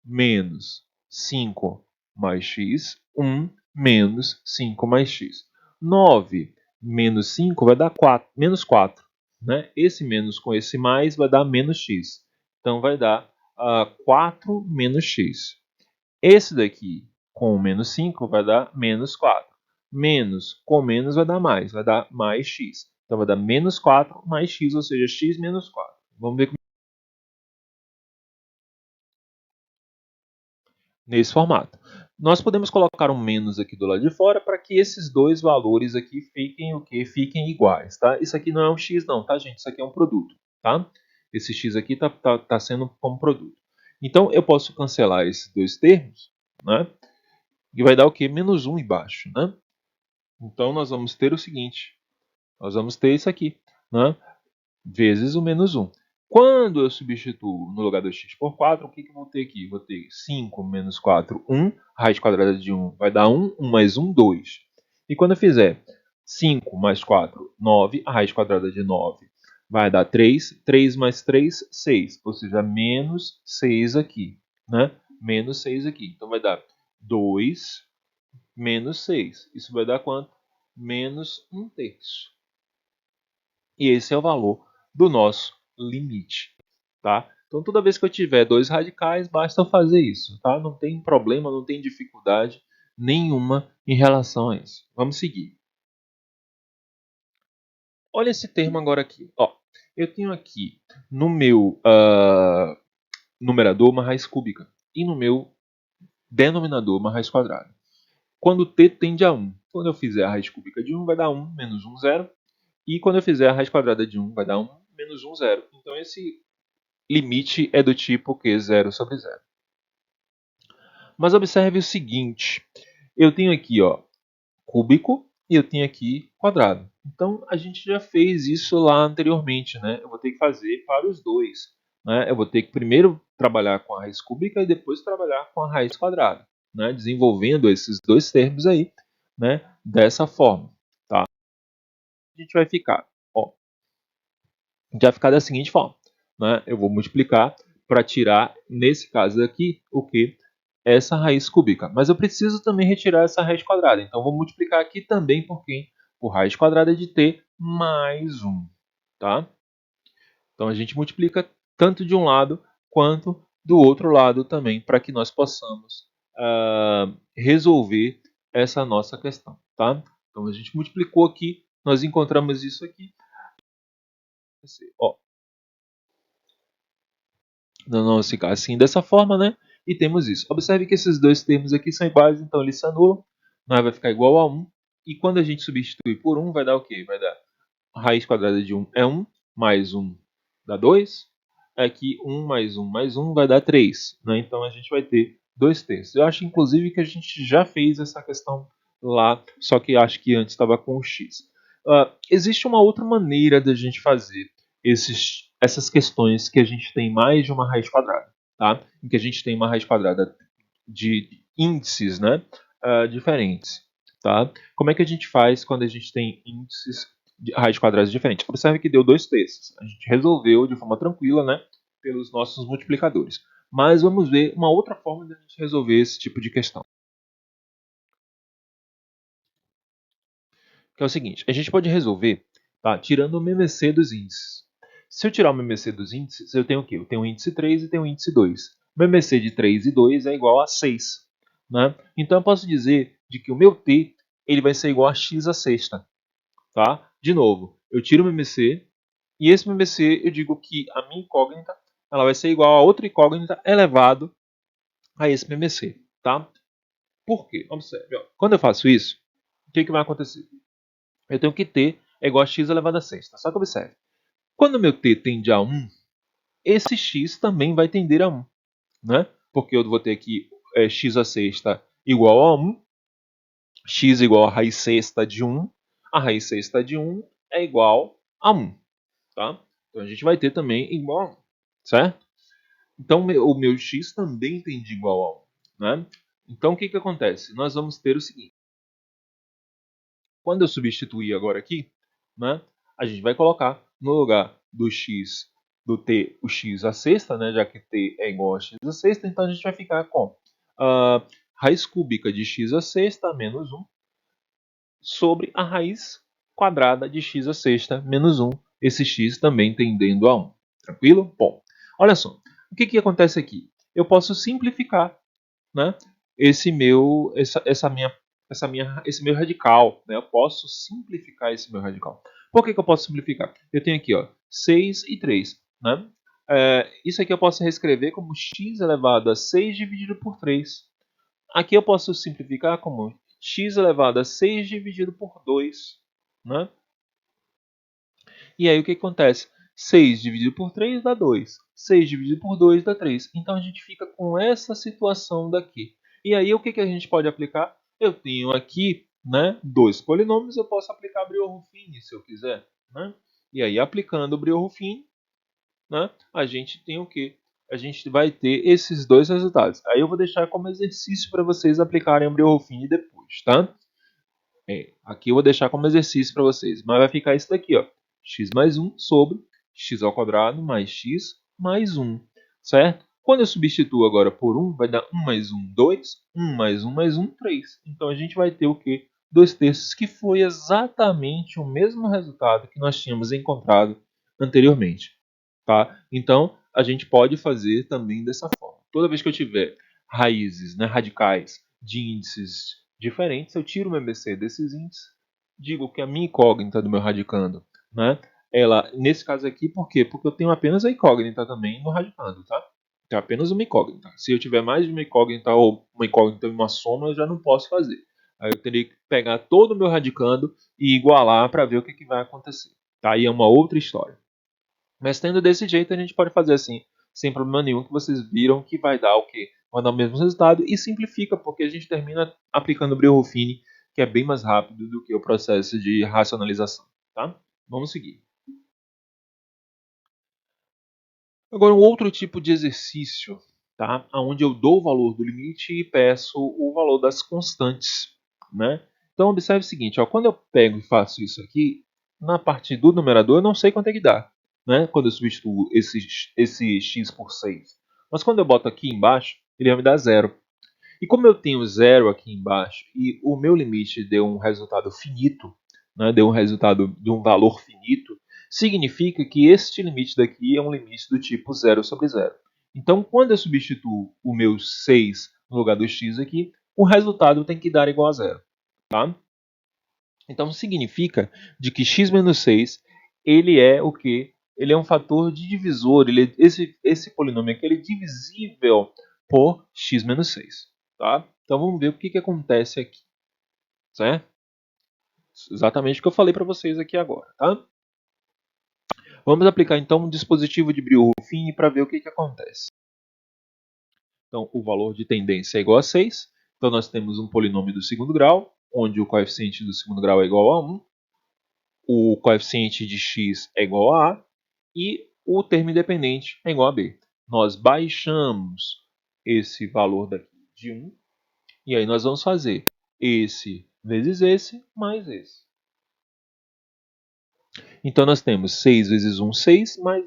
menos 5 mais x, 1 menos 5 mais x. 9 menos 5 vai dar 4, menos 4. Né? Esse menos com esse mais vai dar menos x. Então vai dar 4 menos x. Esse daqui com menos 5 vai dar menos 4. Menos com menos vai dar mais x. Então vai dar menos 4 mais x, ou seja, x menos 4. Vamos ver nesse formato. Nós podemos colocar um menos aqui do lado de fora para que esses dois valores aqui fiquem o quê? Fiquem iguais, tá? Isso aqui não é um x não, tá, gente? Isso aqui é um produto, tá? Esse x aqui tá sendo como produto. Então, eu posso cancelar esses dois termos, né? E vai dar o quê? Menos 1 embaixo, né? Então, nós vamos ter o seguinte. Nós vamos ter isso aqui, né? Vezes o menos 1. Quando eu substituo no lugar do x por 4, o que eu vou ter aqui? Vou ter 5 menos 4, 1. A raiz quadrada de 1 vai dar 1. 1 mais 1, 2. E quando eu fizer 5 mais 4, 9. A raiz quadrada de 9 vai dar 3. 3 mais 3, 6. Ou seja, menos 6 aqui. Né? Menos 6 aqui. Então vai dar 2 menos 6. Isso vai dar quanto? Menos 1 terço. E esse é o valor do nosso limite, tá? Então toda vez que eu tiver dois radicais, basta eu fazer isso, tá? Não tem problema, não tem dificuldade nenhuma em relação a isso. Vamos seguir. Olha esse termo agora aqui. Ó, eu tenho aqui no meu numerador uma raiz cúbica e no meu denominador uma raiz quadrada. Quando t tende a 1, quando eu fizer a raiz cúbica de 1, vai dar 1 menos 1, 0. E quando eu fizer a raiz quadrada de 1, vai dar 1 menos 1, 0. Então esse limite é do tipo que 0 sobre 0. Mas observe o seguinte, eu tenho aqui ó, cúbico e eu tenho aqui quadrado. Então a gente já fez isso lá anteriormente, né? Eu vou ter que fazer para os dois. Né? Eu vou ter que primeiro trabalhar com a raiz cúbica e depois trabalhar com a raiz quadrada, né? Desenvolvendo esses dois termos aí, né? Dessa forma. Tá? A gente vai ficar, ó, a gente vai ficar da seguinte forma. Né? Eu vou multiplicar para tirar, nesse caso aqui, o que? Essa raiz cúbica. Mas eu preciso também retirar essa raiz quadrada. Então, vou multiplicar aqui também por quem? Por raiz quadrada de t mais 1. Tá? Então, a gente multiplica tanto de um lado quanto do outro lado também, para que nós possamos resolver essa nossa questão. Tá? Então, a gente multiplicou aqui, nós encontramos isso aqui. Ó, não ficar assim dessa forma, né? E temos isso. Observe que esses dois termos aqui são iguais, então eles se anulam. Vai ficar igual a 1. E quando a gente substitui por 1, vai dar o quê? Vai dar a raiz quadrada de 1 é 1, mais 1 dá 2. Aqui 1 mais 1 vai dar 3. Né? Então a gente vai ter 2 terços. Eu acho inclusive que a gente já fez essa questão lá, só que acho que antes estava com o x. Existe uma outra maneira da gente fazer essas questões que a gente tem mais de uma raiz quadrada, tá? Em que a gente tem uma raiz quadrada de índices, né, diferentes, tá? Como é que a gente faz quando a gente tem índices de raiz quadradas diferentes? Observe que deu 2 terços. A gente resolveu de forma tranquila, né, pelos nossos multiplicadores. Mas vamos ver uma outra forma de a gente resolver esse tipo de questão. Que é o seguinte, a gente pode resolver, tá, tirando o MMC dos índices. Se eu tirar o MMC dos índices, eu tenho o quê? Eu tenho o índice 3 e tenho o índice 2. O MMC de 3 e 2 é igual a 6. Né? Então eu posso dizer de que o meu t ele vai ser igual a x à sexta. Tá? De novo, eu tiro o MMC e esse MMC eu digo que a minha incógnita ela vai ser igual a outra incógnita elevado a esse MMC. Tá? Por quê? Observe. Ó. Quando eu faço isso, o que vai acontecer? Eu tenho que t é igual a x elevado a sexta. Só que observe. Quando o meu t tende a 1, esse x também vai tender a 1. Né? Porque eu vou ter aqui x à sexta igual a 1, x igual a raiz sexta de 1, a raiz sexta de 1 é igual a 1. Tá? Então a gente vai ter também igual a 1, certo? Então o meu x também tende igual a 1. Né? Então o que acontece? Nós vamos ter o seguinte. Quando eu substituir agora aqui, né, a gente vai colocar no lugar do x, do t, o x à sexta, né, já que t é igual a x à sexta, então a gente vai ficar com raiz cúbica de x à sexta menos 1 sobre a raiz quadrada de x à sexta menos 1, esse x também tendendo a 1. Tranquilo? Bom, olha só, o que acontece aqui? Eu posso simplificar, né, esse meu radical, né? Eu posso simplificar esse meu radical. Por que eu posso simplificar? Eu tenho aqui, ó, 6 e 3, né? Isso aqui eu posso reescrever como x elevado a 6 dividido por 3. Aqui eu posso simplificar como x elevado a 6 dividido por 2, né? E aí o que acontece? 6 dividido por 3 dá 2. 6 dividido por 2 dá 3. Então a gente fica com essa situação daqui. E aí o que a gente pode aplicar? Eu tenho aqui, né, dois polinômios, eu posso aplicar Brillouin-Ruffini se eu quiser. Né? E aí aplicando o Brillouin-Ruffini, né, a gente tem o quê? A gente vai ter esses dois resultados. Aí eu vou deixar como exercício para vocês aplicarem o Brillouin-Ruffini depois, tá? Aqui eu vou deixar como exercício para vocês. Mas vai ficar isso daqui, ó. X mais 1 sobre x ao quadrado mais x mais 1. Certo? Quando eu substituo agora por 1, vai dar 1 mais 1, 2. 1 mais 1 mais 1, 3. Então a gente vai ter o quê? 2/3, que foi exatamente o mesmo resultado que nós tínhamos encontrado anteriormente. Tá? Então a gente pode fazer também dessa forma. Toda vez que eu tiver raízes, né, radicais de índices diferentes, eu tiro o MBC desses índices, digo que a minha incógnita do meu radicando, né, ela, nesse caso aqui, por quê? Porque eu tenho apenas a incógnita também no radicando, tá? Tem apenas uma incógnita. Se eu tiver mais de uma incógnita ou uma incógnita e uma soma, eu já não posso fazer. Aí eu teria que pegar todo o meu radicando e igualar para ver o que vai acontecer. Tá? Aí é uma outra história. Mas tendo desse jeito, a gente pode fazer assim, sem problema nenhum, que vocês viram que vai dar o quê? Vai dar o mesmo resultado e simplifica, porque a gente termina aplicando o Brillouin-Ruffini, que é bem mais rápido do que o processo de racionalização. Tá? Vamos seguir. Agora, um outro tipo de exercício, tá? Onde eu dou o valor do limite e peço o valor das constantes. Né? Então, observe o seguinte, ó, quando eu pego e faço isso aqui, na parte do numerador eu não sei quanto é que dá, né? Quando eu substituo esse x por 6. Mas quando eu boto aqui embaixo, ele vai me dar zero. E como eu tenho zero aqui embaixo e o meu limite deu um resultado finito, né, deu um resultado de um valor finito, significa que este limite daqui é um limite do tipo 0 sobre 0. Então, quando eu substituo o meu 6 no lugar do x aqui, o resultado tem que dar igual a zero. Tá? Então, significa de que x menos 6 ele é o quê? Ele é um fator de divisor. Esse polinômio aqui ele é divisível por x menos 6. Tá? Então vamos ver o que acontece aqui. Certo? Exatamente o que eu falei para vocês aqui agora. Tá? Vamos aplicar então um dispositivo de Brillouin para ver o que acontece. Então o valor de tendência é igual a 6. Então nós temos um polinômio do segundo grau, onde o coeficiente do segundo grau é igual a 1. O coeficiente de x é igual a A e o termo independente é igual a B. Nós baixamos esse valor daqui de 1 e aí nós vamos fazer esse vezes esse mais esse. Então nós temos 6 vezes 1, 6 mais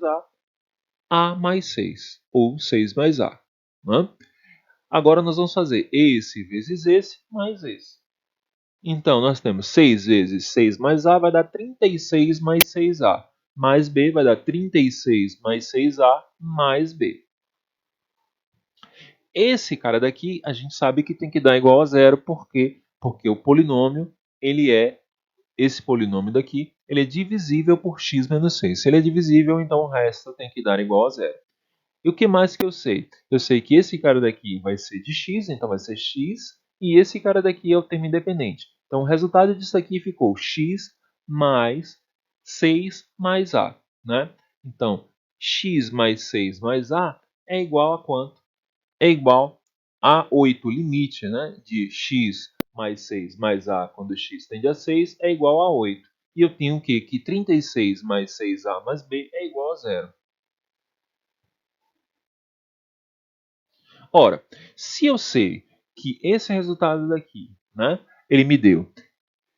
A mais 6, ou 6 mais A. Né? Agora nós vamos fazer esse vezes esse mais esse. Então nós temos 6 vezes 6 mais A vai dar 36 mais 6A. Mais B vai dar 36 mais 6A mais B. Esse cara daqui a gente sabe que tem que dar igual a zero. Por quê? Porque o polinômio, esse polinômio daqui, ele é divisível por x menos 6. Se ele é divisível, então o resto tem que dar igual a zero. E o que mais que eu sei? Eu sei que esse cara daqui vai ser de x, então vai ser x. E esse cara daqui é o termo independente. Então o resultado disso aqui ficou x mais 6 mais a. Né? Então, x mais 6 mais a é igual a quanto? É igual a 8. O limite, né, de x mais 6 mais a quando x tende a 6 é igual a 8. E eu tenho o quê? Que 36 mais 6a mais b é igual a 0. Ora, se eu sei que esse resultado daqui, né, ele me deu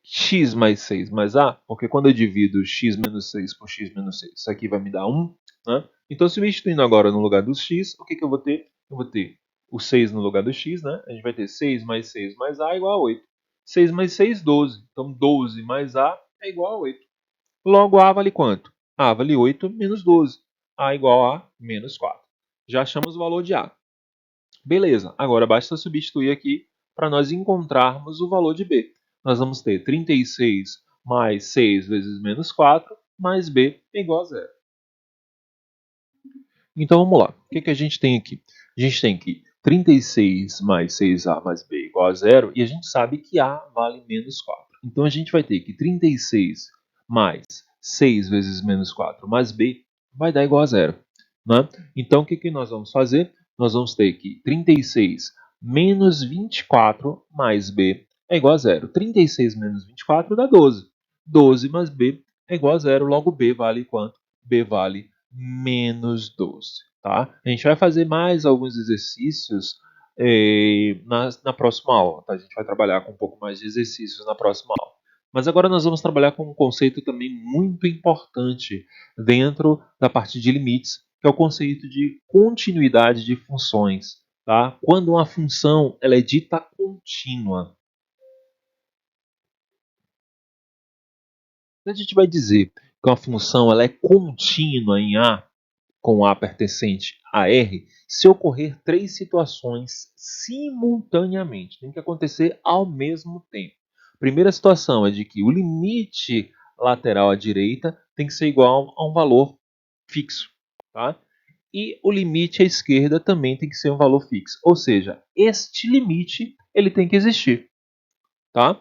x mais 6 mais a, porque quando eu divido x menos 6 por x menos 6, isso aqui vai me dar 1. Né? Então, substituindo agora no lugar do x, o que, que eu vou ter? Eu vou ter o 6 no lugar do x, né? A gente vai ter 6 mais 6 mais a igual a 8. 6 mais 6, 12. Então, 12 mais a é igual a 8. Logo, a vale quanto? A vale 8 menos 12. A igual a menos 4. Já achamos o valor de a. Beleza, agora basta substituir aqui para nós encontrarmos o valor de b. Nós vamos ter 36 mais 6 vezes menos 4 mais b igual a 0. Então vamos lá. O que, que a gente tem aqui? A gente tem aqui 36 mais 6a mais b igual a 0 e a gente sabe que a vale menos 4. Então a gente vai ter que 36 mais 6 vezes menos 4 mais b vai dar igual a 0. Né? Então o que, que nós vamos fazer? Nós vamos ter que 36 menos 24 mais b é igual a 0. 36 menos 24 dá 12. 12 mais b é igual a 0. Logo b vale quanto? B vale menos 12. Tá? A gente vai fazer mais alguns exercícios na próxima aula. Tá? A gente vai trabalhar com um pouco mais de exercícios na próxima aula. Mas agora nós vamos trabalhar com um conceito também muito importante dentro da parte de limites, que é o conceito de continuidade de funções. Tá? Quando uma função ela é dita contínua. A gente vai dizer que uma função ela é contínua em A, com A pertencente a R, se ocorrer três situações simultaneamente. Tem que acontecer ao mesmo tempo. Primeira situação é de que o limite lateral à direita tem que ser igual a um valor fixo. Tá? E o limite à esquerda também tem que ser um valor fixo. Ou seja, este limite ele tem que existir. Tá?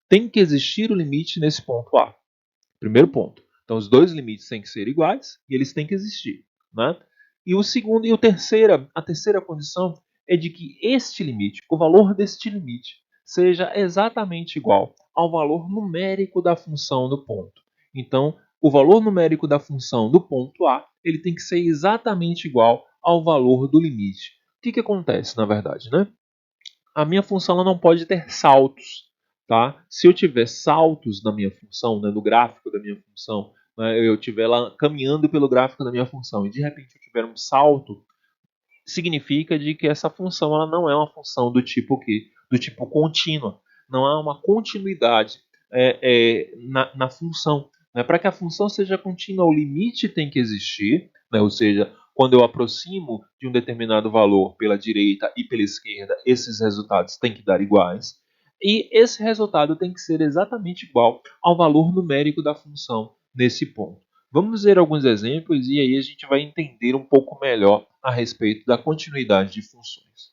Tem que existir o limite nesse ponto A. Primeiro ponto. Então, os dois limites têm que ser iguais e eles têm que existir. Né? E o segundo e a terceira condição é de que este limite, o valor deste limite, seja exatamente igual ao valor numérico da função do ponto. Então, o valor numérico da função do ponto A ele tem que ser exatamente igual ao valor do limite. O que acontece, na verdade? Né? A minha função ela não pode ter saltos. Tá? Se eu tiver saltos na minha função, né, no gráfico da minha função, né, eu estiver lá caminhando pelo gráfico da minha função e de repente eu tiver um salto, significa de que essa função ela não é uma função do tipo que, do tipo contínua. Não há uma continuidade na função. Né? Para que a função seja contínua, o limite tem que existir, né? Ou seja, quando eu aproximo de um determinado valor pela direita e pela esquerda, esses resultados têm que dar iguais. E esse resultado tem que ser exatamente igual ao valor numérico da função nesse ponto. Vamos ver alguns exemplos e aí a gente vai entender um pouco melhor a respeito da continuidade de funções.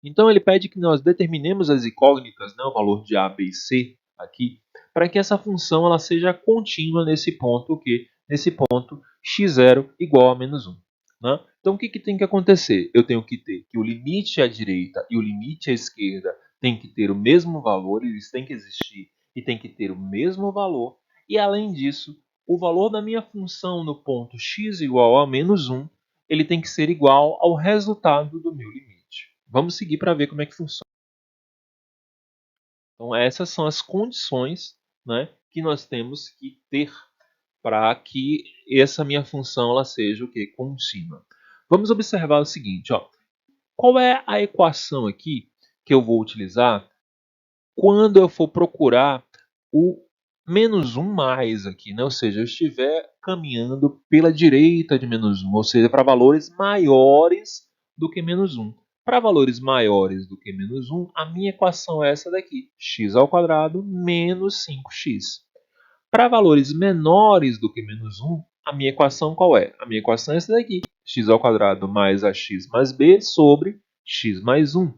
Então ele pede que nós determinemos as incógnitas, né, o valor de a, b e c aqui, para que essa função ela seja contínua nesse ponto, nesse ponto x0 igual a menos 1. Né? Então o que tem que acontecer? Eu tenho que ter que o limite à direita e o limite à esquerda tem que ter o mesmo valor, eles têm que existir e tem que ter o mesmo valor. E além disso, o valor da minha função no ponto x igual a menos 1, ele tem que ser igual ao resultado do meu limite. Vamos seguir para ver como é que funciona. Então essas são as condições, né, que nós temos que ter para que essa minha função ela seja o que? Contínua. Vamos observar o seguinte, ó. Qual é a equação aqui que eu vou utilizar quando eu for procurar o menos 1 mais aqui, né? Ou seja, eu estiver caminhando pela direita de menos 1, ou seja, para valores maiores do que menos 1. Para valores maiores do que menos 1, a minha equação é essa daqui, x ao quadrado menos 5x. Para valores menores do que menos 1, a minha equação qual é? A minha equação é essa daqui, x ao quadrado mais ax mais b sobre x mais 1.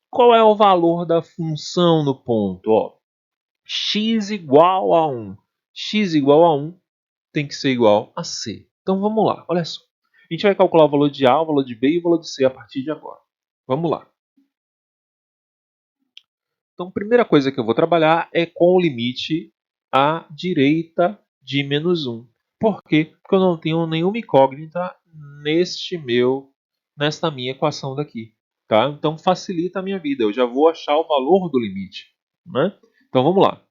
Qual é o valor da função no ponto? Ó, x igual a 1. X igual a 1 tem que ser igual a C. Então vamos lá, olha só. A gente vai calcular o valor de A, o valor de B e o valor de C a partir de agora. Vamos lá. Então, a primeira coisa que eu vou trabalhar é com o limite à direita de menos 1. Por quê? Porque eu não tenho nenhuma incógnita nesta minha equação daqui. Tá? Então, facilita a minha vida. Eu já vou achar o valor do limite. Né? Então, vamos lá.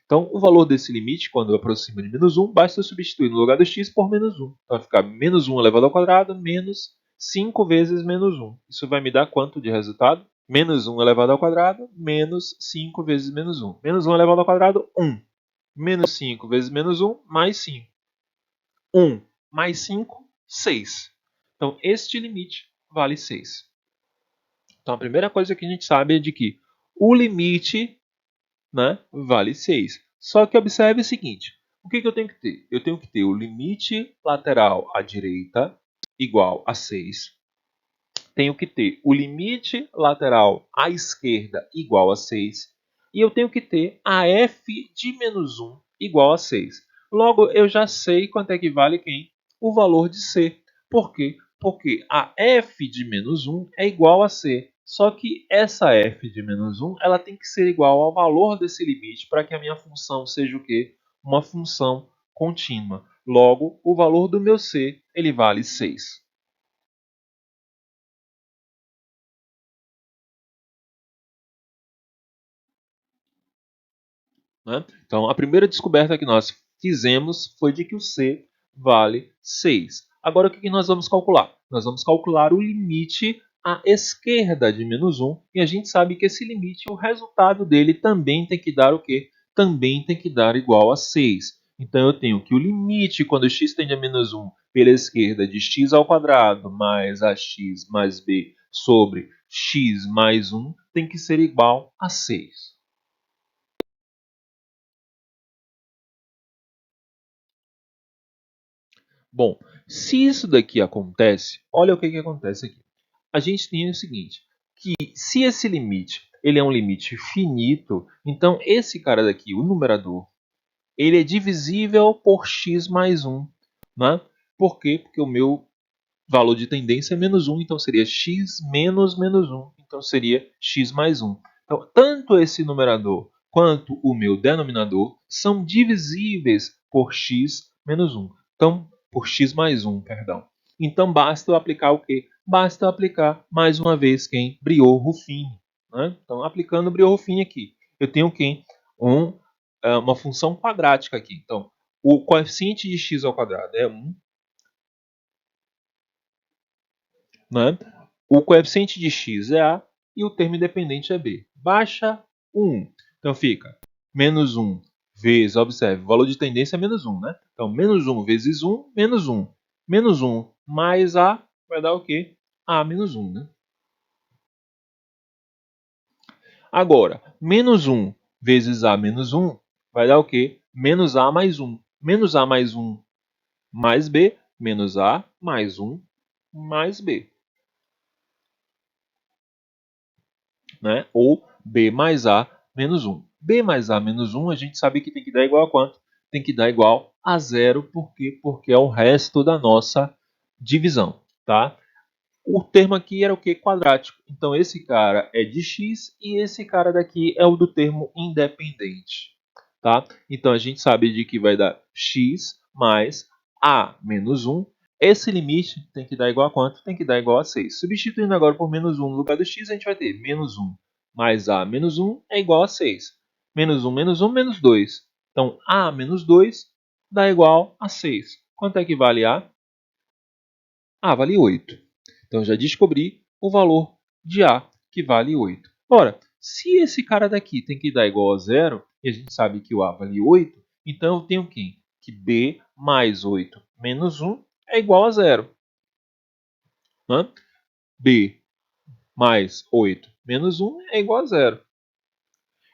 Então, o valor desse limite, quando eu aproximo de menos 1, basta substituir no lugar do x por menos 1. Então, vai ficar menos 1 elevado ao quadrado menos 5 vezes menos 1. Isso vai me dar quanto de resultado? Menos 1 elevado ao quadrado, menos 5 vezes menos 1. Menos 1 elevado ao quadrado, 1. Menos 5 vezes menos 1, mais 5. 1 mais 5, 6. Então, este limite vale 6. Então, a primeira coisa que a gente sabe é de que o limite, né, vale 6. Só que observe o seguinte. O que eu tenho que ter? Eu tenho que ter o limite lateral à direita igual a 6. Tenho que ter o limite lateral à esquerda igual a 6. E eu tenho que ter a f de menos 1 igual a 6. Logo, eu já sei quanto é que vale quem? O valor de C. Por quê? Porque a f de menos 1 é igual a C. Só que essa f de menos 1 ela tem que ser igual ao valor desse limite para que a minha função seja o quê? Uma função contínua. Logo, o valor do meu C ele vale 6. Né? Então, a primeira descoberta que nós fizemos foi de que o C vale 6. Agora, o que nós vamos calcular? Nós vamos calcular o limite à esquerda de menos 1. E a gente sabe que esse limite, o resultado dele também tem que dar o quê? Também tem que dar igual a 6. Então, eu tenho que o limite, quando x tende a menos 1, pela esquerda de x ao quadrado mais ax mais b sobre x mais 1, tem que ser igual a 6. Bom, se isso daqui acontece, olha o que acontece aqui. A gente tem o seguinte, que se esse limite ele é um limite finito, então esse cara daqui, o numerador, ele é divisível por x mais 1. Né? Por quê? Porque o meu valor de tendência é menos 1, então seria x menos menos 1. Então seria x mais 1. Então, tanto esse numerador quanto o meu denominador são divisíveis por x menos 1. Então, por x mais 1, perdão. Então, basta eu aplicar o quê? Basta eu aplicar, mais uma vez, quem? Briot-Ruffini. Né? Então, aplicando o Briot-Ruffini aqui, eu tenho quem? Uma função quadrática aqui. Então, o coeficiente de x ao quadrado é 1. Né? O coeficiente de x é A e o termo independente é B. Baixa 1. Então fica menos 1 vezes, observe, o valor de tendência é menos 1. Né? Então, menos 1 vezes 1, menos 1. Menos 1 mais A vai dar o quê? A menos 1. Né? Agora, menos 1 vezes A menos 1 vai dar o quê? Menos A mais 1. Menos A mais 1 mais B, menos A mais 1 mais B. Né? Ou B mais A menos 1. B mais A menos 1 a gente sabe que tem que dar igual a quanto? Tem que dar igual a zero, por quê? Porque é o resto da nossa divisão. Tá? O termo aqui era o que? Quadrático. Então esse cara é de x e esse cara daqui é o do termo independente. Tá? Então a gente sabe de que vai dar x mais a menos 1. Esse limite tem que dar igual a quanto? Tem que dar igual a 6. Substituindo agora por menos 1 no lugar do x, a gente vai ter menos 1 mais a menos 1 é igual a 6. Menos 1 menos 1 menos 2. Então a menos 2 dá igual a 6. Quanto é que vale a? A vale 8. Então já descobri o valor de A, que vale 8. Ora, se esse cara daqui tem que dar igual a zero, e a gente sabe que o A vale 8, então eu tenho quem? Que B mais 8 menos 1 é igual a zero. Né? B mais 8 menos 1 é igual a zero.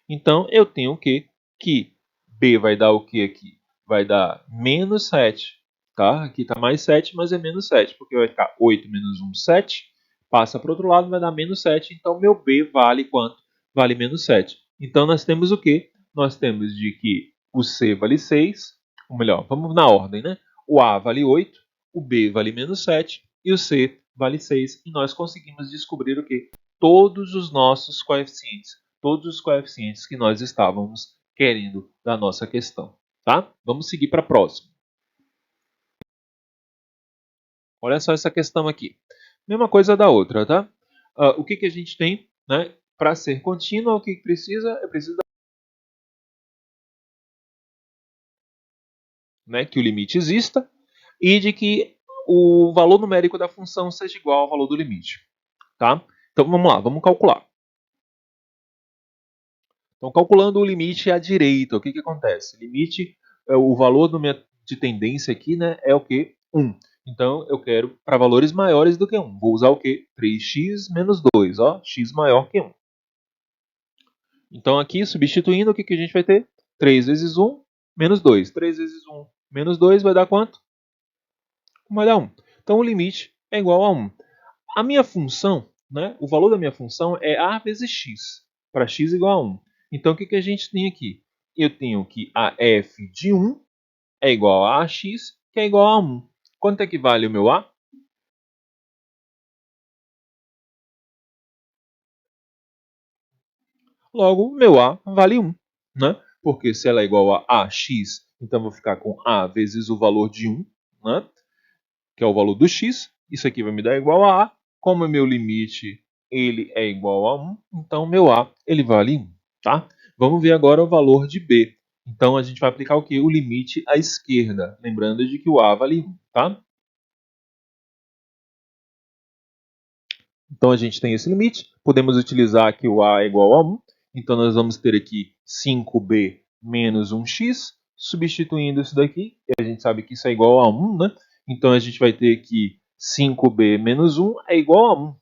Então eu tenho o quê? Que B vai dar o que aqui? Vai dar menos 7. Tá? Aqui está mais 7, mas é menos 7, porque vai ficar 8 menos 1, 7. Passa para o outro lado, vai dar menos 7. Então, meu B vale quanto? Vale menos 7. Então, nós temos o quê? Nós temos de que o C vale 6, ou melhor, vamos na ordem, né? O A vale 8, o B vale menos 7 e o C vale 6. E nós conseguimos descobrir o quê? Todos os nossos coeficientes. Todos os coeficientes que nós estávamos querendo da nossa questão. Tá? Vamos seguir para a próxima. Olha só essa questão aqui. Mesma coisa da outra, tá? O que a gente tem, né? Para ser contínua, o que precisa? É preciso né, que o limite exista e de que o valor numérico da função seja igual ao valor do limite. Tá? Então vamos lá, vamos calcular. Então, calculando o limite à direita, o que acontece? Limite, o valor de tendência aqui, né, é o que? 1. Então, eu quero para valores maiores do que 1. Vou usar o que? 3x menos 2. Ó, x maior que 1. Então, aqui, substituindo, o que a gente vai ter? 3 vezes 1 menos 2. 3 vezes 1 menos 2 vai dar quanto? Vai dar 1. Então, o limite é igual a 1. A minha função, né, o valor da minha função é a vezes x, para x igual a 1. Então, o que a gente tem aqui? Eu tenho que a f de 1 é igual a x, que é igual a 1. Quanto é que vale o meu a? Logo, o meu a vale 1. Né? Porque se ela é igual a x, então eu vou ficar com a vezes o valor de 1, né? Que é o valor do x. Isso aqui vai me dar igual a. Como é meu limite ele é igual a 1, então meu a ele vale 1. Tá? Vamos ver agora o valor de b. Então a gente vai aplicar o que? O limite à esquerda. Lembrando de que o a vale 1. Tá? Então a gente tem esse limite. Podemos utilizar que o a é igual a 1. Então nós vamos ter aqui 5b menos 1x. Substituindo isso daqui, e a gente sabe que isso é igual a 1, né? Então a gente vai ter que 5b menos 1 é igual a 1.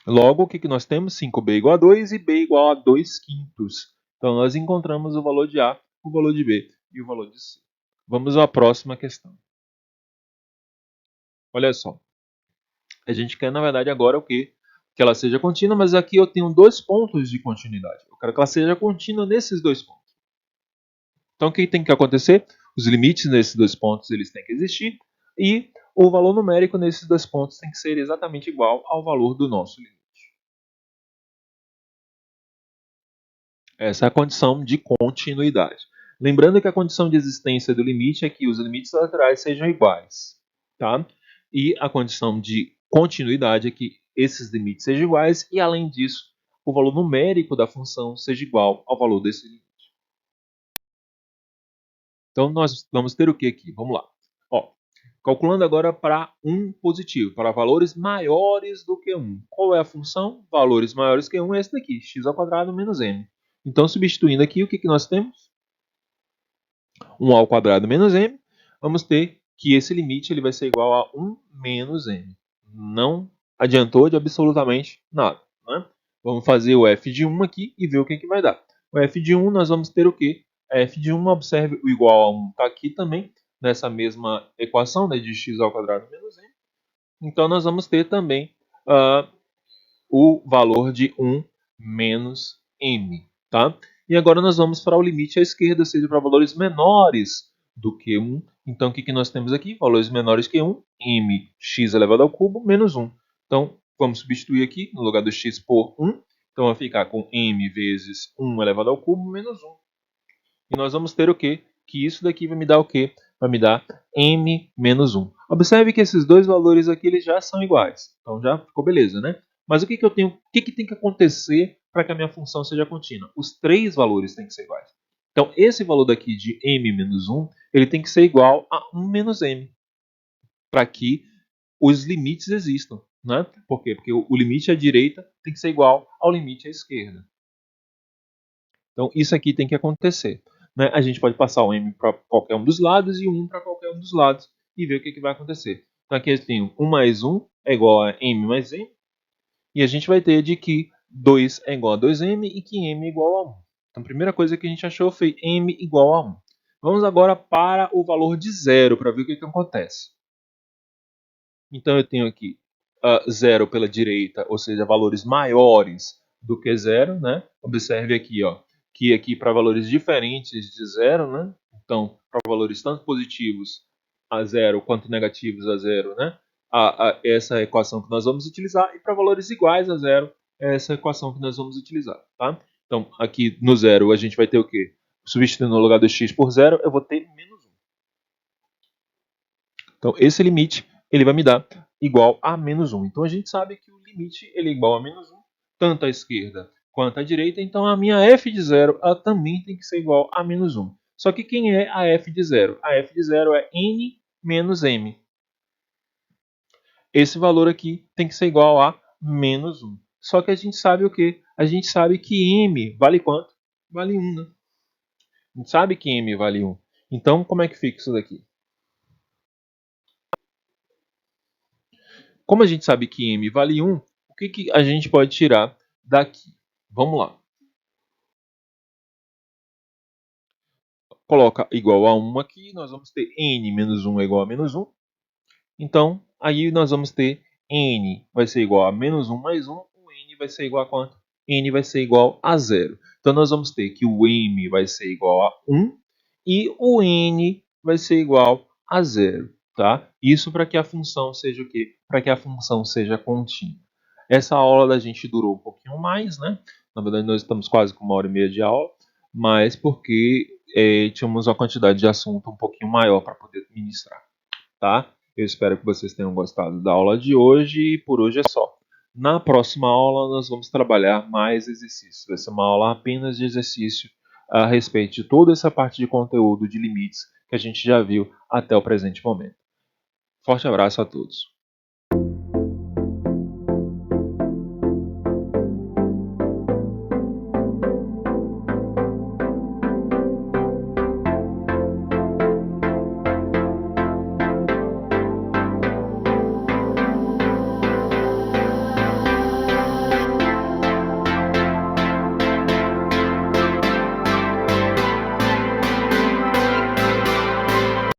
Logo, o que nós temos? 5b igual a 2 e b igual a 2 quintos. Então nós encontramos o valor de a, o valor de b e o valor de c. Vamos à próxima questão. Olha só. A gente quer, na verdade, agora o quê? Que ela seja contínua, mas aqui eu tenho dois pontos de continuidade. Eu quero que ela seja contínua nesses dois pontos. Então, o que tem que acontecer? Os limites nesses dois pontos eles têm que existir e o valor numérico nesses dois pontos tem que ser exatamente igual ao valor do nosso limite. Essa é a condição de continuidade. Lembrando que a condição de existência do limite é que os limites laterais sejam iguais. Tá? E a condição de continuidade é que esses limites sejam iguais e, além disso, o valor numérico da função seja igual ao valor desse limite. Então, nós vamos ter o que aqui? Vamos lá. Ó, calculando agora para um positivo, para valores maiores do que 1. Qual é a função? Valores maiores que 1 é esse daqui, x ao quadrado menos m. Então, substituindo aqui, o que nós temos? 1 ao quadrado menos m. Vamos ter que esse limite ele vai ser igual a 1 menos m. Não adiantou de absolutamente nada. Né? Vamos fazer o f de 1 aqui e ver o que vai dar. O f de 1 nós vamos ter o quê? F de 1, observe, o igual a 1 está aqui também, nessa mesma equação, né, de x ao quadrado menos m. Então nós vamos ter também o valor de 1 menos m. Tá? E agora nós vamos para o limite à esquerda, ou seja, para valores menores do que 1. Então, o que nós temos aqui? Valores menores que 1, mx elevado ao cubo menos 1. Então, vamos substituir aqui, no lugar do x por 1. Então, vai ficar com m vezes 1 elevado ao cubo menos 1. E nós vamos ter o quê? Que isso daqui vai me dar o quê? Vai me dar m menos 1. Observe que esses dois valores aqui eles já são iguais. Então, já ficou beleza, né? Mas o que eu tenho? O que tem que acontecer para que a minha função seja contínua? Os três valores têm que ser iguais. Então, esse valor daqui de m menos 1, ele tem que ser igual a 1 menos m, para que os limites existam. Né? Por quê? Porque o limite à direita tem que ser igual ao limite à esquerda. Então, isso aqui tem que acontecer. Né? A gente pode passar o m para qualquer um dos lados e o 1 para qualquer um dos lados e ver o que vai acontecer. Então, aqui eu tenho 1 mais 1 é igual a m mais m. E a gente vai ter de que 2 é igual a 2m e que m é igual a 1. Então, a primeira coisa que a gente achou foi m igual a 1. Vamos agora para o valor de zero para ver o que acontece. Então, eu tenho aqui zero pela direita, ou seja, valores maiores do que zero. Né? Observe aqui, ó, que aqui para valores diferentes de zero, né? Então, para valores tanto positivos a zero quanto negativos a zero, né? Essa equação que nós vamos utilizar, e para valores iguais a zero, essa equação que nós vamos utilizar, tá? Então, aqui no zero a gente vai ter o quê? Substituindo no lugar do x por zero, eu vou ter menos 1. Então, esse limite ele vai me dar igual a menos 1. Então, a gente sabe que o limite ele é igual a menos 1, tanto à esquerda quanto à direita. Então, a minha f de zero ela também tem que ser igual a menos 1. Só que quem é a f de zero? A f de zero é n menos m. Esse valor aqui tem que ser igual a menos 1. Só que a gente sabe o quê? A gente sabe que m vale quanto? Vale 1, né? A gente sabe que m vale 1. Então, como é que fica isso daqui? Como a gente sabe que m vale 1, o que a gente pode tirar daqui? Vamos lá. Coloca igual a 1 aqui, nós vamos ter n menos 1 é igual a menos 1. Então, aí nós vamos ter n vai ser igual a menos 1 mais 1. O n vai ser igual a quanto? N vai ser igual a 0. Então, nós vamos ter que o m vai ser igual a 1 e o n vai ser igual a 0. Tá? Isso para que a função seja o quê? Para que a função seja contínua. Essa aula da gente durou um pouquinho mais, né? Na verdade, nós estamos quase com 1h30 de aula, mas porque tínhamos uma quantidade de assunto um pouquinho maior para poder ministrar, tá? Eu espero que vocês tenham gostado da aula de hoje e por hoje é só. Na próxima aula nós vamos trabalhar mais exercícios. Vai ser uma aula apenas de exercício a respeito de toda essa parte de conteúdo de limites que a gente já viu até o presente momento. Forte abraço a todos.